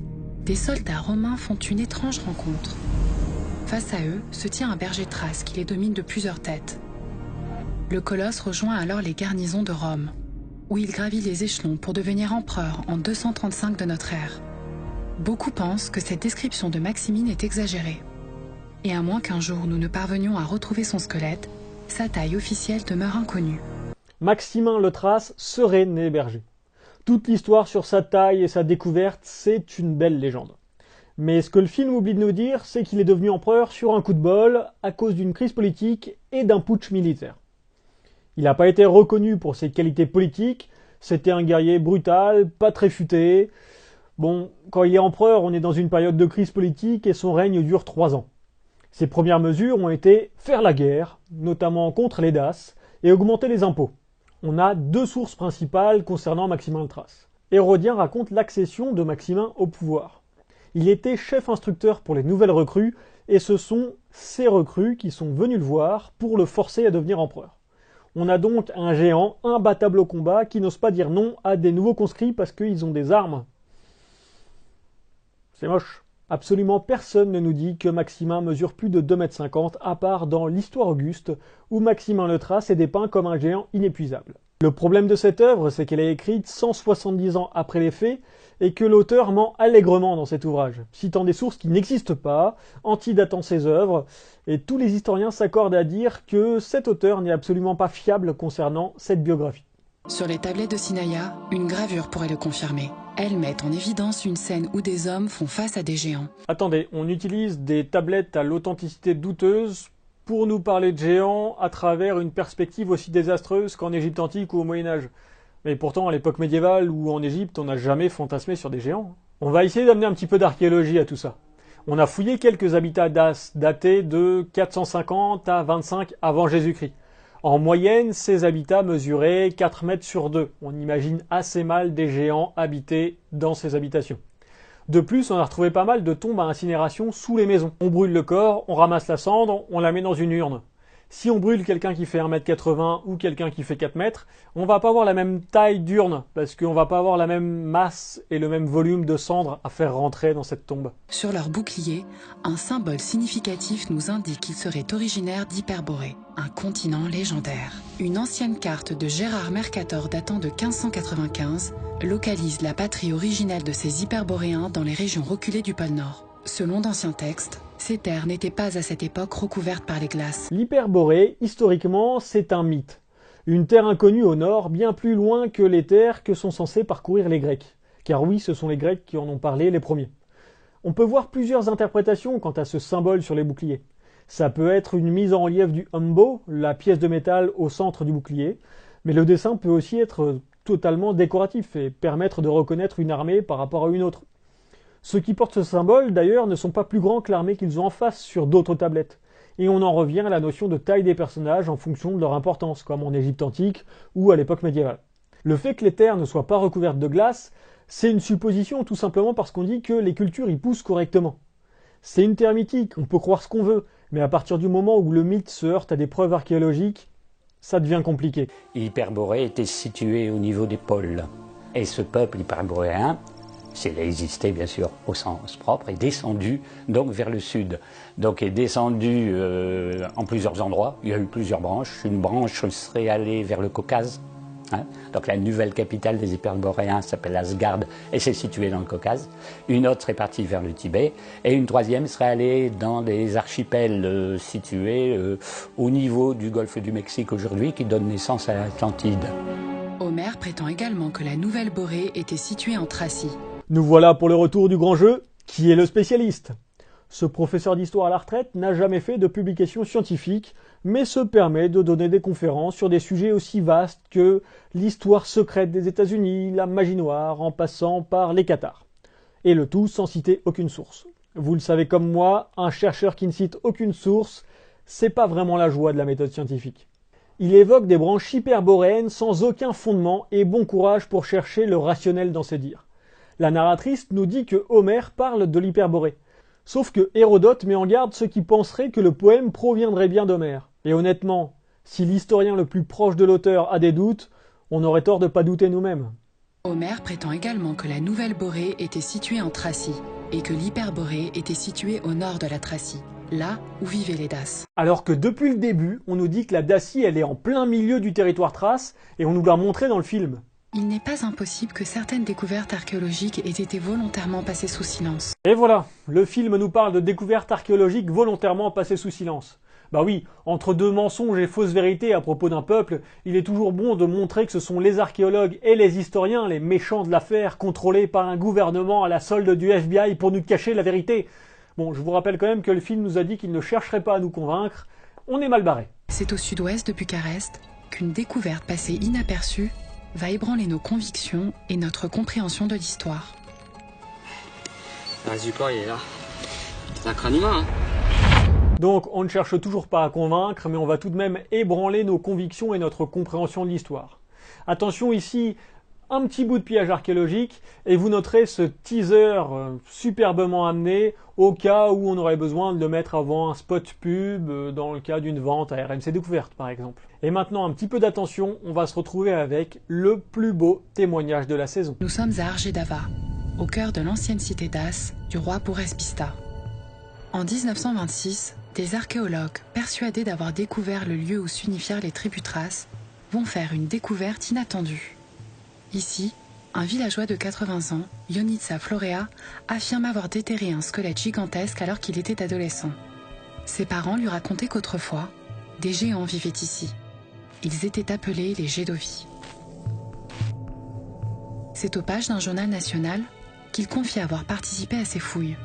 des soldats romains font une étrange rencontre. Face à eux se tient un berger thrace qui les domine de plusieurs têtes. Le colosse rejoint alors les garnisons de Rome, où il gravit les échelons pour devenir empereur en 235 de notre ère. Beaucoup pensent que cette description de Maximine est exagérée. Et à moins qu'un jour nous ne parvenions à retrouver son squelette, sa taille officielle demeure inconnue. Maximin le Thrace serait né berger. Toute l'histoire sur sa taille et sa découverte, c'est une belle légende. Mais ce que le film oublie de nous dire, c'est qu'il est devenu empereur sur un coup de bol à cause d'une crise politique et d'un putsch militaire. Il n'a pas été reconnu pour ses qualités politiques, c'était un guerrier brutal, pas très futé. Bon, quand il est empereur, on est dans une période de crise politique et son règne dure 3 ans. Ces premières mesures ont été faire la guerre, notamment contre les Daces, et augmenter les impôts. On a deux sources principales concernant Maximin le Thrace. Hérodien raconte l'accession de Maximin au pouvoir. Il était chef instructeur pour les nouvelles recrues, et ce sont ces recrues qui sont venus le voir pour le forcer à devenir empereur. On a donc un géant imbattable au combat qui n'ose pas dire non à des nouveaux conscrits parce qu'ils ont des armes. C'est moche. Absolument personne ne nous dit que Maximin mesure plus de 2,50 m, à part dans l'Histoire Auguste, où Maximin le Thrace est dépeint comme un géant inépuisable. Le problème de cette œuvre, c'est qu'elle est écrite 170 ans après les faits, et que l'auteur ment allègrement dans cet ouvrage, citant des sources qui n'existent pas, antidatant ses œuvres, et tous les historiens s'accordent à dire que cet auteur n'est absolument pas fiable concernant cette biographie. Sur les tablettes de Sinaïa, une gravure pourrait le confirmer. Elles mettent en évidence une scène où des hommes font face à des géants. Attendez, on utilise des tablettes à l'authenticité douteuse pour nous parler de géants à travers une perspective aussi désastreuse qu'en Égypte antique ou au Moyen-Âge. Mais pourtant, à l'époque médiévale ou en Égypte, on n'a jamais fantasmé sur des géants. On va essayer d'amener un petit peu d'archéologie à tout ça. On a fouillé quelques habitats Daces datés de 450 à 25 avant Jésus-Christ. En moyenne, ces habitats mesuraient 4 mètres sur 2. On imagine assez mal des géants habités dans ces habitations. De plus, on a retrouvé pas mal de tombes à incinération sous les maisons. On brûle le corps, on ramasse la cendre, on la met dans une urne. Si on brûle quelqu'un qui fait 1,80 m ou quelqu'un qui fait 4 mètres, on va pas avoir la même taille d'urne, parce qu'on va pas avoir la même masse et le même volume de cendres à faire rentrer dans cette tombe. Sur leur bouclier, un symbole significatif nous indique qu'ils seraient originaires d'Hyperborée, un continent légendaire. Une ancienne carte de Gérard Mercator datant de 1595 localise la patrie originelle de ces Hyperboréens dans les régions reculées du pôle Nord. Selon d'anciens textes, ces terres n'étaient pas à cette époque recouvertes par les glaces. L'Hyperborée, historiquement, c'est un mythe. Une terre inconnue au nord, bien plus loin que les terres que sont censés parcourir les Grecs. Car oui, ce sont les Grecs qui en ont parlé les premiers. On peut voir plusieurs interprétations quant à ce symbole sur les boucliers. Ça peut être une mise en relief du humbo, la pièce de métal au centre du bouclier, mais le dessin peut aussi être totalement décoratif et permettre de reconnaître une armée par rapport à une autre. Ceux qui portent ce symbole, d'ailleurs, ne sont pas plus grands que l'armée qu'ils ont en face sur d'autres tablettes. Et on en revient à la notion de taille des personnages en fonction de leur importance, comme en Égypte antique ou à l'époque médiévale. Le fait que les terres ne soient pas recouvertes de glace, c'est une supposition tout simplement parce qu'on dit que les cultures y poussent correctement. C'est une terre mythique, on peut croire ce qu'on veut, mais à partir du moment où le mythe se heurte à des preuves archéologiques, ça devient compliqué. Hyperborée était situé au niveau des pôles. Et ce peuple hyperboréen, s'il a existé bien sûr au sens propre, est descendu donc vers le sud. Donc est descendu en plusieurs endroits, il y a eu plusieurs branches. Une branche serait allée vers le Caucase. Donc la nouvelle capitale des Hyperboréens s'appelle Asgard et c'est situé dans le Caucase. Une autre serait partie vers le Tibet et une troisième serait allée dans des archipels situés au niveau du golfe du Mexique aujourd'hui qui donne naissance à l'Atlantide. Homère prétend également que la Nouvelle Borée était située en Thracie. Nous voilà pour le retour du grand jeu. Qui est le spécialiste ? Ce professeur d'histoire à la retraite n'a jamais fait de publication scientifique, mais se permet de donner des conférences sur des sujets aussi vastes que l'histoire secrète des États-Unis, la magie noire, en passant par les cathares. Et le tout sans citer aucune source. Vous le savez comme moi, un chercheur qui ne cite aucune source, c'est pas vraiment la joie de la méthode scientifique. Il évoque des branches hyperboréennes sans aucun fondement et bon courage pour chercher le rationnel dans ses dires. La narratrice nous dit que Homère parle de l'Hyperborée. Sauf que Hérodote met en garde ceux qui penseraient que le poème proviendrait bien d'Homère. Et honnêtement, si l'historien le plus proche de l'auteur a des doutes, on aurait tort de pas douter nous-mêmes. Homère prétend également que la Nouvelle Borée était située en Thracie et que l'Hyperborée était située au nord de la Thracie, là où vivaient les Daces. Alors que depuis le début, on nous dit que la Dacie elle est en plein milieu du territoire thrace et on nous l'a montré dans le film. Il n'est pas impossible que certaines découvertes archéologiques aient été volontairement passées sous silence. Et voilà, le film nous parle de découvertes archéologiques volontairement passées sous silence. Bah oui, entre deux mensonges et fausses vérités à propos d'un peuple, il est toujours bon de montrer que ce sont les archéologues et les historiens, les méchants de l'affaire, contrôlés par un gouvernement à la solde du FBI pour nous cacher la vérité. Bon, je vous rappelle quand même que le film nous a dit qu'il ne chercherait pas à nous convaincre. On est mal barré. C'est au sud-ouest de Bucarest qu'une découverte passée inaperçue va ébranler nos convictions et notre compréhension de l'histoire. Le reste du corps, il est là. C'est un crâne humain, hein. Donc on ne cherche toujours pas à convaincre, mais on va tout de même ébranler nos convictions et notre compréhension de l'histoire. Attention ici, un petit bout de pillage archéologique, et vous noterez ce teaser superbement amené au cas où on aurait besoin de le mettre avant un spot pub, dans le cas d'une vente à RMC Découverte par exemple. Et maintenant un petit peu d'attention, on va se retrouver avec le plus beau témoignage de la saison. Nous sommes à Argedava, au cœur de l'ancienne cité d'As du roi Bouresbista. En 1926, des archéologues persuadés d'avoir découvert le lieu où s'unifièrent les tribus thraces vont faire une découverte inattendue. Ici, un villageois de 80 ans, Ionitsa Florea, affirme avoir déterré un squelette gigantesque alors qu'il était adolescent. Ses parents lui racontaient qu'autrefois, des géants vivaient ici. Ils étaient appelés les Gédovi. C'est aux pages d'un journal national qu'il confie avoir participé à ces fouilles.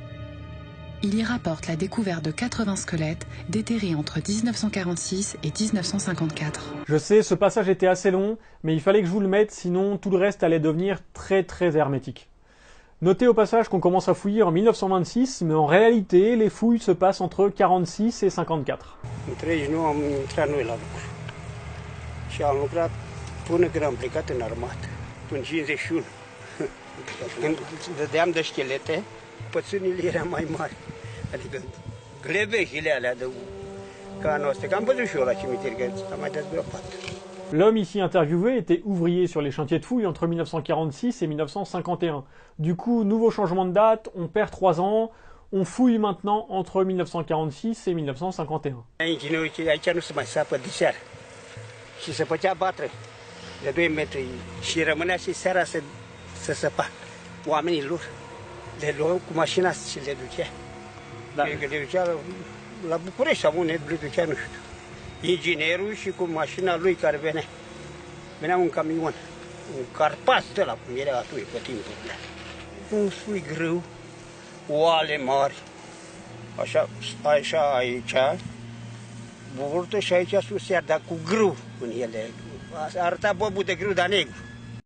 Il y rapporte la découverte de 80 squelettes déterrés entre 1946 et 1954. Je sais, ce passage était assez long, mais il fallait que je vous le mette, sinon tout le reste allait devenir très hermétique. Notez au passage qu'on commence à fouiller en 1926, mais en réalité, les fouilles se passent entre 46 et 54. În 39 am intrat noi la lucru și am lucrat până când am plecat în armată, în 51. Când dădeam de schelete, pățânile erau mai mari, adică glebejile alea de ca noastre, că am văzut și eu la cimitir, că am mai dezgropat. L'homme ici interviewé était ouvrier sur les chantiers de fouilles entre 1946 et 1951. Du coup, nouveau changement de date, on perd 3 ans, on fouille maintenant entre 1946 et 1951. Aici, aici nu se mai sapă de seară și se făcea batră de 2 metri și rămânea și seara să săpa oamenii lor. Le luau cu mașina și le ducea. Că le ducea la București sau unde le ducea, nu știu. Inginerul și cu mașina lui care venea. Venea un camion, un carpas de la cum era atunci pe timpurile. Un sui grâu, oale mari, așa aici, burtă și aici sus iar, dar cu grâu în ele. Arăta bobul de grâu, dar negru.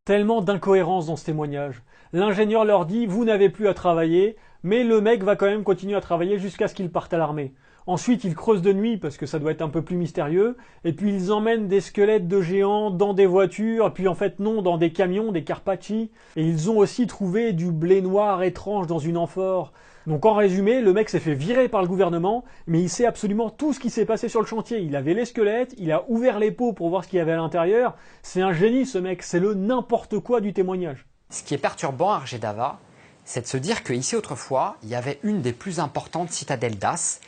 Tellement d'incohérences dans ce témoignage. L'ingénieur leur dit « vous n'avez plus à travailler », mais le mec va quand même continuer à travailler jusqu'à ce qu'il parte à l'armée. Ensuite, ils creusent de nuit parce que ça doit être un peu plus mystérieux, et puis ils emmènent des squelettes de géants dans des voitures, et puis en fait non, dans des camions, des Carpacci, et ils ont aussi trouvé du blé noir étrange dans une amphore. Donc en résumé, le mec s'est fait virer par le gouvernement, mais il sait absolument tout ce qui s'est passé sur le chantier. Il avait les squelettes, il a ouvert les pots pour voir ce qu'il y avait à l'intérieur. C'est un génie ce mec, c'est le n'importe quoi du témoignage. Ce qui est perturbant à Argedava, c'est de se dire qu'ici autrefois, il y avait une des plus importantes citadelles d'As,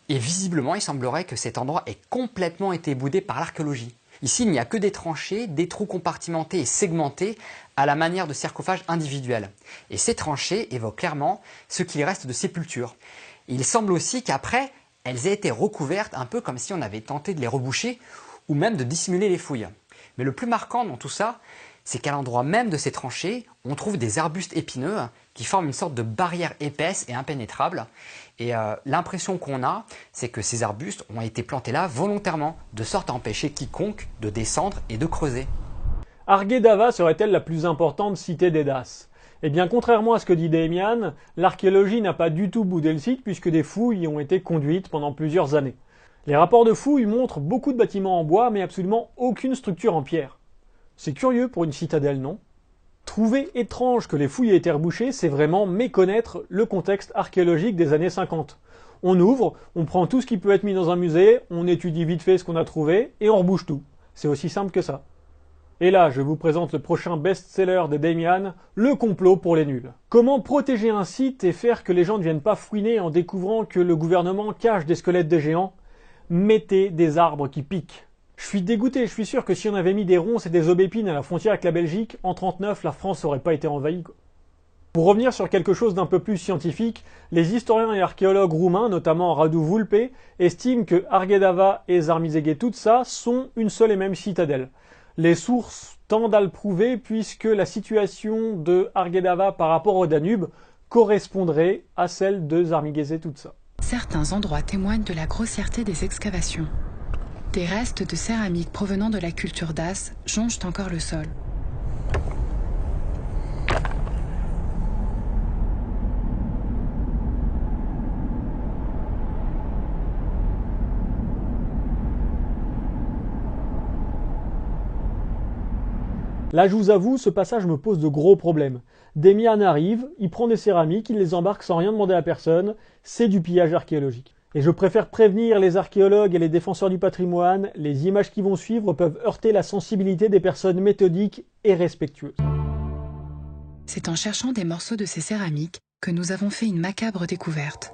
et visiblement il semblerait que cet endroit ait complètement été boudé par l'archéologie. Ici, il n'y a que des tranchées, des trous compartimentés et segmentés à la manière de sarcophages individuels. Et ces tranchées évoquent clairement ce qu'il reste de sépultures. Il semble aussi qu'après, elles aient été recouvertes un peu comme si on avait tenté de les reboucher ou même de dissimuler les fouilles. Mais le plus marquant dans tout ça, c'est qu'à l'endroit même de ces tranchées, on trouve des arbustes épineux qui forment une sorte de barrière épaisse et impénétrable. Et l'impression qu'on a, c'est que ces arbustes ont été plantés là volontairement, de sorte à empêcher quiconque de descendre et de creuser. Argedava serait-elle la plus importante cité des Daces? Eh bien, contrairement à ce que dit Damian, l'archéologie n'a pas du tout boudé le site puisque des fouilles y ont été conduites pendant plusieurs années. Les rapports de fouilles montrent beaucoup de bâtiments en bois mais absolument aucune structure en pierre. C'est curieux pour une citadelle, non? Trouver étrange que les fouilles aient été rebouchées, c'est vraiment méconnaître le contexte archéologique des années 50. On ouvre, on prend tout ce qui peut être mis dans un musée, on étudie vite fait ce qu'on a trouvé, et on rebouche tout. C'est aussi simple que ça. Et là, je vous présente le prochain best-seller de Damian, Le complot pour les nuls. Comment protéger un site et faire que les gens ne viennent pas fouiner en découvrant que le gouvernement cache des squelettes de géants? Mettez des arbres qui piquent. Je suis dégoûté, je suis sûr que si on avait mis des ronces et des aubépines à la frontière avec la Belgique, en 1939, la France n'aurait pas été envahie. Pour revenir sur quelque chose d'un peu plus scientifique, les historiens et archéologues roumains, notamment Radu Vulpe, estiment que Argedava et Zarmizegetuța sont une seule et même citadelle. Les sources tendent à le prouver puisque la situation de Argedava par rapport au Danube correspondrait à celle de Zarmizegetuța. Certains endroits témoignent de la grossièreté des excavations. Des restes de céramique provenant de la culture d'As jonchent encore le sol. Là, je vous avoue, ce passage me pose de gros problèmes. Demian arrive, il prend des céramiques, il les embarque sans rien demander à personne, c'est du pillage archéologique. Et je préfère prévenir les archéologues et les défenseurs du patrimoine, les images qui vont suivre peuvent heurter la sensibilité des personnes méthodiques et respectueuses. C'est en cherchant des morceaux de ces céramiques que nous avons fait une macabre découverte.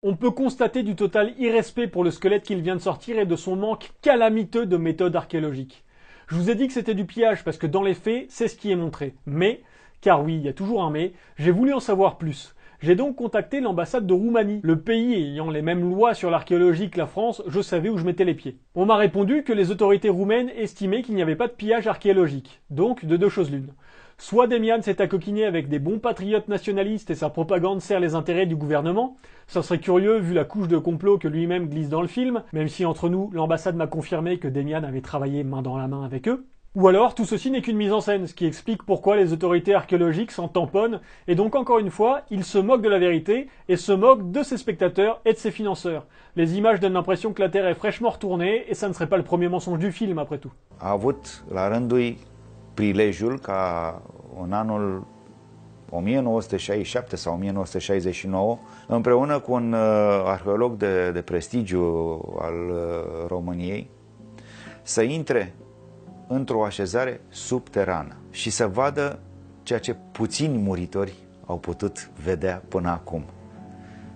On peut constater du total irrespect pour le squelette qu'il vient de sortir et de son manque calamiteux de méthode archéologique. Je vous ai dit que c'était du pillage parce que dans les faits, c'est ce qui est montré. Mais, car oui, il y a toujours un mais, j'ai voulu en savoir plus. J'ai donc contacté l'ambassade de Roumanie. Le pays ayant les mêmes lois sur l'archéologie que la France, je savais où je mettais les pieds. On m'a répondu que les autorités roumaines estimaient qu'il n'y avait pas de pillage archéologique. Donc, de deux choses l'une. Soit Demian s'est accoquiné avec des bons patriotes nationalistes et sa propagande sert les intérêts du gouvernement. Ça serait curieux vu la couche de complot que lui-même glisse dans le film, même si entre nous, l'ambassade m'a confirmé que Demian avait travaillé main dans la main avec eux. Ou alors, tout ceci n'est qu'une mise en scène, ce qui explique pourquoi les autorités archéologiques s'en tamponnent, et donc encore une fois, ils se moquent de la vérité, et se moquent de ses spectateurs et de ses financeurs. Les images donnent l'impression que la Terre est fraîchement retournée, et ça ne serait pas le premier mensonge du film, après tout. A avut la rândul lui prilejul ca în anul 1967 sau 1969, împreună cu un arheolog de prestigiu al României, să intre într-o așezare subterană și să vadă ceea ce puțini muritori au putut vedea până acum.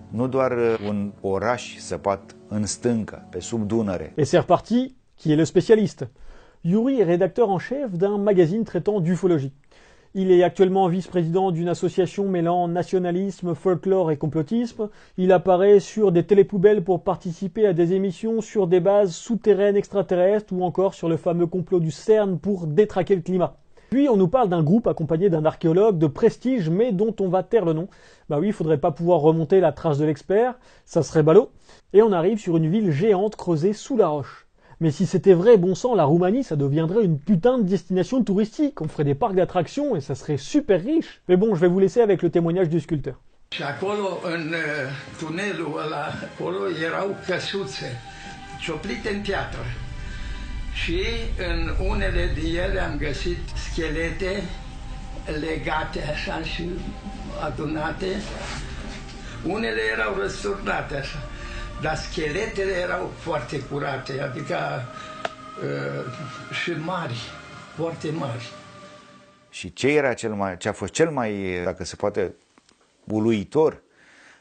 Nu doar un oraș săpat în stâncă, pe sub Dunăre. Et c'est reparti, qui est le spécialiste. Yuri est rédacteur en chef d'un magazine traitant d'ufologie. Il est actuellement vice-président d'une association mêlant nationalisme, folklore et complotisme. Il apparaît sur des télépoubelles pour participer à des émissions sur des bases souterraines extraterrestres ou encore sur le fameux complot du CERN pour détraquer le climat. Puis on nous parle d'un groupe accompagné d'un archéologue de prestige mais dont on va taire le nom. Bah oui, il faudrait pas pouvoir remonter la trace de l'expert, ça serait ballot. Et on arrive sur une ville géante creusée sous la roche. Mais si c'était vrai, bon sang, la Roumanie, ça deviendrait une putain de destination touristique. On ferait des parcs d'attractions et ça serait super riche. Mais bon, je vais vous laisser avec le témoignage du sculpteur. Și acolo, în tunelul ăla, acolo erau căsuțe cioplite în piatră. Și în unele din ele am găsit schelete legate așa și adunate. Unele erau răsturnate așa. Dar scheletele erau foarte curate, adică și mari, foarte mari. Și ce a fost cel mai, dacă se poate, uluitor,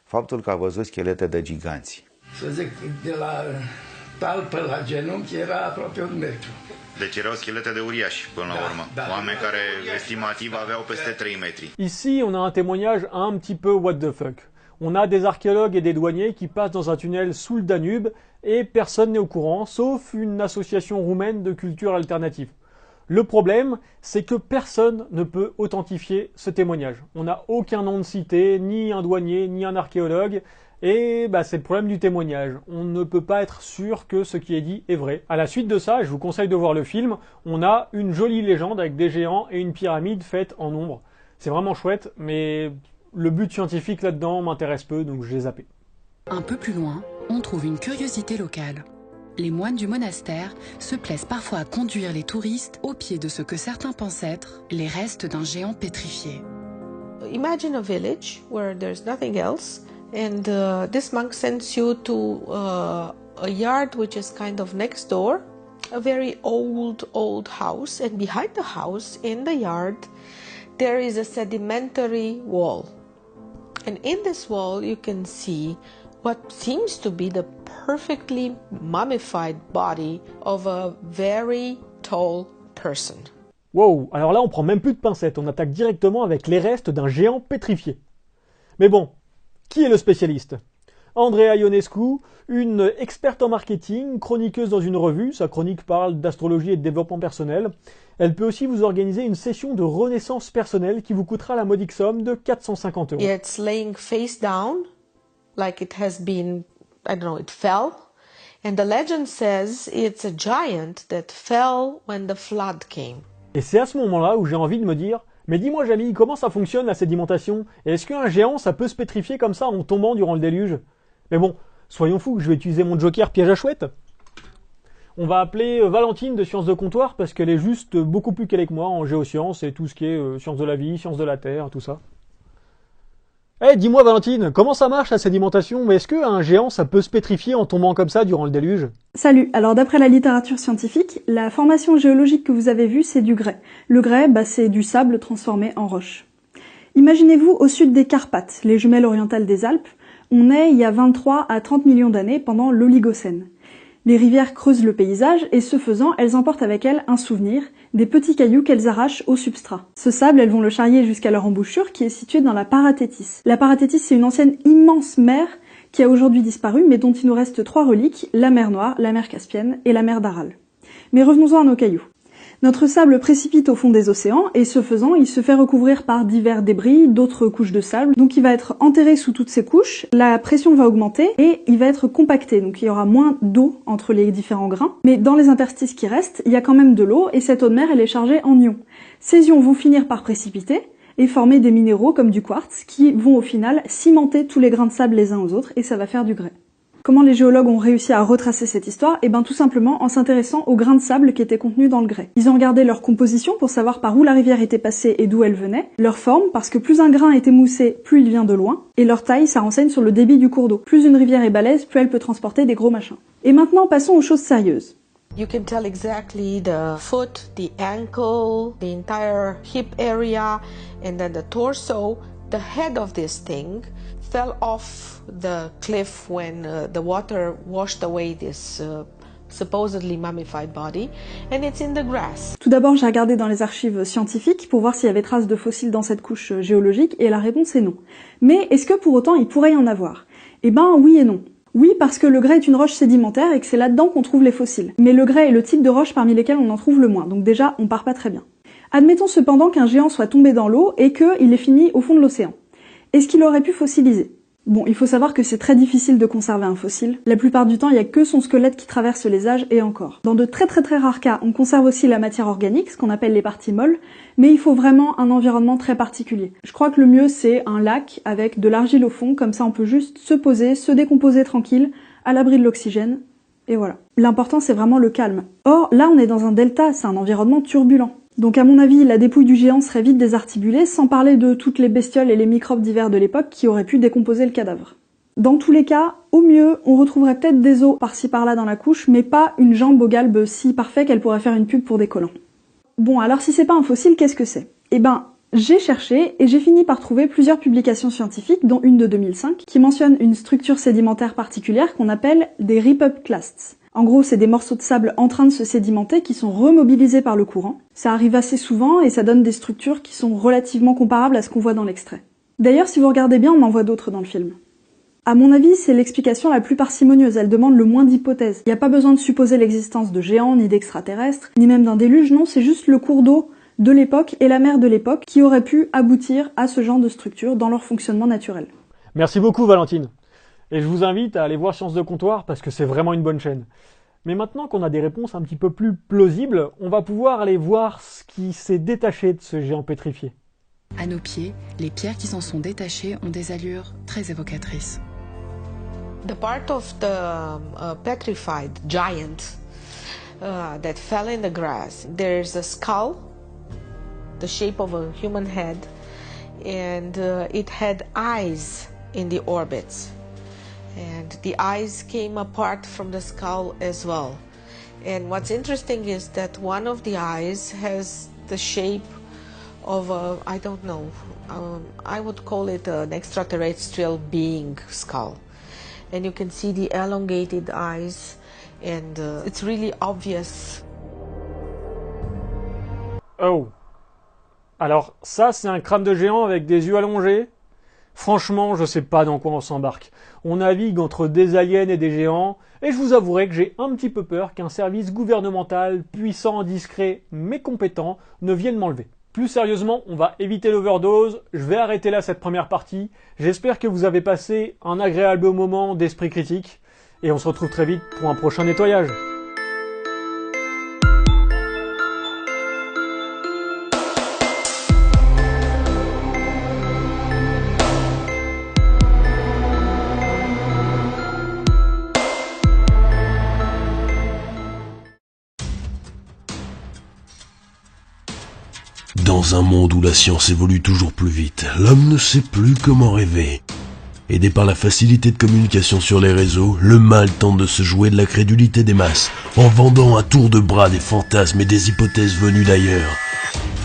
faptul că a văzut schelete de giganți. Să zic, de la talpă la genunchi era aproape 1 metru. Deci erau schelete de uriași, până la urmă. Oameni care estimativ aveau peste 3 metri. Ici, on a un témoignage un petit peu what the fuck. On a des archéologues et des douaniers qui passent dans un tunnel sous le Danube et personne n'est au courant, sauf une association roumaine de culture alternative. Le problème, c'est que personne ne peut authentifier ce témoignage. On n'a aucun nom de cité, ni un douanier, ni un archéologue, et bah, c'est le problème du témoignage. On ne peut pas être sûr que ce qui est dit est vrai. À la suite de ça, je vous conseille de voir le film, on a une jolie légende avec des géants et une pyramide faite en ombre. C'est vraiment chouette, mais le but scientifique là-dedans m'intéresse peu, donc je l'ai zappé. Un peu plus loin, on trouve une curiosité locale. Les moines du monastère se plaisent parfois à conduire les touristes au pied de ce que certains pensent être les restes d'un géant pétrifié. Imagine a village where there's nothing else, and this monk sends you to a yard which is kind of next door, a very old house, and behind the house, in the yard, there is a sedimentary wall. And in this wall you can see what seems to be the perfectly mummified body of a very tall person. Wow, alors là on prend même plus de pincettes, on attaque directement avec les restes d'un géant pétrifié. Mais bon, qui est le spécialiste? Andreea Ionescu, une experte en marketing, chroniqueuse dans une revue, sa chronique parle d'astrologie et de développement personnel. Elle peut aussi vous organiser une session de renaissance personnelle qui vous coûtera la modique somme de 450 €. It's laying face down, like it has been, I don't know, it fell. And the legend says it's a giant that fell when the flood came. Et c'est à ce moment-là où j'ai envie de me dire, mais dis-moi Jamy, comment ça fonctionne la sédimentation? Et est-ce qu'un géant ça peut se pétrifier comme ça en tombant durant le déluge? Mais bon, soyons fous, je vais utiliser mon joker piège à chouette. On va appeler Valentine de Sciences de Comptoir parce qu'elle est juste beaucoup plus calée que moi en géosciences et tout ce qui est sciences de la vie, sciences de la terre, tout ça. Eh, dis-moi Valentine, comment ça marche la sédimentation? Mais est-ce qu'un géant ça peut se pétrifier en tombant comme ça durant le déluge? Salut, alors d'après la littérature scientifique, la formation géologique que vous avez vue c'est du grès. Le grès, c'est du sable transformé en roche. Imaginez-vous au sud des Carpates, les jumelles orientales des Alpes, on est il y a 23 à 30 millions d'années pendant l'Oligocène. Les rivières creusent le paysage et ce faisant, elles emportent avec elles un souvenir, des petits cailloux qu'elles arrachent au substrat. Ce sable, elles vont le charrier jusqu'à leur embouchure qui est située dans la Paratétis. La Paratétis, c'est une ancienne immense mer qui a aujourd'hui disparu mais dont il nous reste 3 reliques, la mer Noire, la mer Caspienne et la mer d'Aral. Mais revenons-en à nos cailloux. Notre sable précipite au fond des océans et ce faisant, il se fait recouvrir par divers débris, d'autres couches de sable. Donc il va être enterré sous toutes ces couches, la pression va augmenter et il va être compacté. Donc il y aura moins d'eau entre les différents grains. Mais dans les interstices qui restent, il y a quand même de l'eau et cette eau de mer, elle est chargée en ions. Ces ions vont finir par précipiter et former des minéraux comme du quartz qui vont au final cimenter tous les grains de sable les uns aux autres et ça va faire du grès. Comment les géologues ont réussi à retracer cette histoire? Eh bien tout simplement en s'intéressant aux grains de sable qui étaient contenus dans le grès. Ils ont regardé leur composition pour savoir par où la rivière était passée et d'où elle venait, leur forme, parce que plus un grain est émoussé, plus il vient de loin, et leur taille, ça renseigne sur le débit du cours d'eau. Plus une rivière est balèze, plus elle peut transporter des gros machins. Et maintenant passons aux choses sérieuses. You can tell exactly the foot, the ankle, the entire hip area, and then the torso. The head of this thing fell off the cliff when the water washed away this supposedly mummified body, and it's in the grass. Tout d'abord, j'ai regardé dans les archives scientifiques pour voir s'il y avait trace de fossiles dans cette couche géologique, et la réponse est non. Mais est-ce que pour autant il pourrait y en avoir? Eh ben oui et non. Oui, parce que le grès est une roche sédimentaire et que c'est là-dedans qu'on trouve les fossiles. Mais le grès est le type de roche parmi lesquelles on en trouve le moins, donc déjà on part pas très bien. Admettons cependant qu'un géant soit tombé dans l'eau et qu'il ait fini au fond de l'océan. Est-ce qu'il aurait pu fossiliser? Bon, il faut savoir que c'est très difficile de conserver un fossile. La plupart du temps, il n'y a que son squelette qui traverse les âges et encore. Dans de très rares cas, on conserve aussi la matière organique, ce qu'on appelle les parties molles, mais il faut vraiment un environnement très particulier. Je crois que le mieux c'est un lac avec de l'argile au fond, comme ça on peut juste se poser, se décomposer tranquille, à l'abri de l'oxygène, et voilà. L'important c'est vraiment le calme. Or, là on est dans un delta, c'est un environnement turbulent. Donc à mon avis, la dépouille du géant serait vite désarticulée, sans parler de toutes les bestioles et les microbes divers de l'époque qui auraient pu décomposer le cadavre. Dans tous les cas, au mieux, on retrouverait peut-être des os par-ci par-là dans la couche, mais pas une jambe au galbe si parfait qu'elle pourrait faire une pub pour des collants. Bon, alors si c'est pas un fossile, qu'est-ce que c'est? Eh ben, j'ai cherché et j'ai fini par trouver plusieurs publications scientifiques, dont une de 2005, qui mentionne une structure sédimentaire particulière qu'on appelle des rip-up clasts. En gros, c'est des morceaux de sable en train de se sédimenter qui sont remobilisés par le courant. Ça arrive assez souvent et ça donne des structures qui sont relativement comparables à ce qu'on voit dans l'extrait. D'ailleurs, si vous regardez bien, on en voit d'autres dans le film. À mon avis, c'est l'explication la plus parcimonieuse, elle demande le moins d'hypothèses. Il n'y a pas besoin de supposer l'existence de géants, ni d'extraterrestres, ni même d'un déluge, non, c'est juste le cours d'eau de l'époque et la mer de l'époque qui auraient pu aboutir à ce genre de structure dans leur fonctionnement naturel. Merci beaucoup Valentine. Et je vous invite à aller voir Sciences de Comptoir parce que c'est vraiment une bonne chaîne. Mais maintenant qu'on a des réponses un petit peu plus plausibles, on va pouvoir aller voir ce qui s'est détaché de ce géant pétrifié. À nos pieds, les pierres qui s'en sont détachées ont des allures très évocatrices. The part of the petrified giant that fell in the grass, there's a skull, the shape of a human head, and it had eyes in the orbits. And the eyes came apart from the skull as well. And what's interesting is that one of the eyes has the shape of a, I don't know, I would call it an extraterrestrial being skull. And you can see the elongated eyes, and it's really obvious. Oh. Alors ça, c'est un crâne de géant avec des yeux allongés. Franchement, je sais pas dans quoi on s'embarque. On navigue entre des aliens et des géants, et je vous avouerai que j'ai un petit peu peur qu'un service gouvernemental, puissant, discret, mais compétent, ne vienne m'enlever. Plus sérieusement, on va éviter l'overdose, je vais arrêter là cette première partie. J'espère que vous avez passé un agréable moment d'esprit critique, et on se retrouve très vite pour un prochain nettoyage. Dans un monde où la science évolue toujours plus vite, l'homme ne sait plus comment rêver. Aidé par la facilité de communication sur les réseaux, le mal tente de se jouer de la crédulité des masses, en vendant à tour de bras des fantasmes et des hypothèses venues d'ailleurs.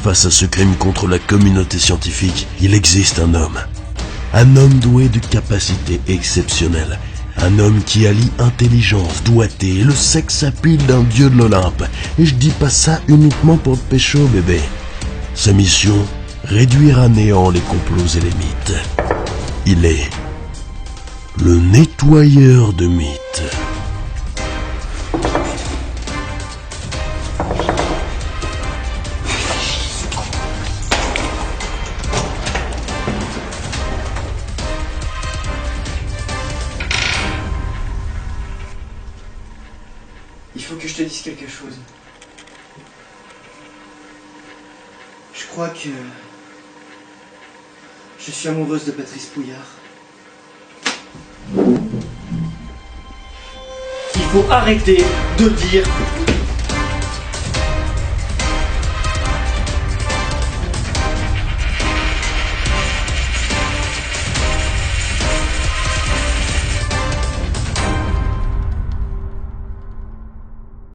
Face à ce crime contre la communauté scientifique, il existe un homme. Un homme doué de capacités exceptionnelles. Un homme qui allie intelligence, doigté et le sex appeal d'un dieu de l'Olympe. Et je dis pas ça uniquement pour le pécho, bébé. Sa mission, réduire à néant les complots et les mythes. Il est le nettoyeur de mythes. Il faut que je te dise quelque chose. Je crois que je suis amoureuse de Patrice Pouillard. Il faut arrêter de dire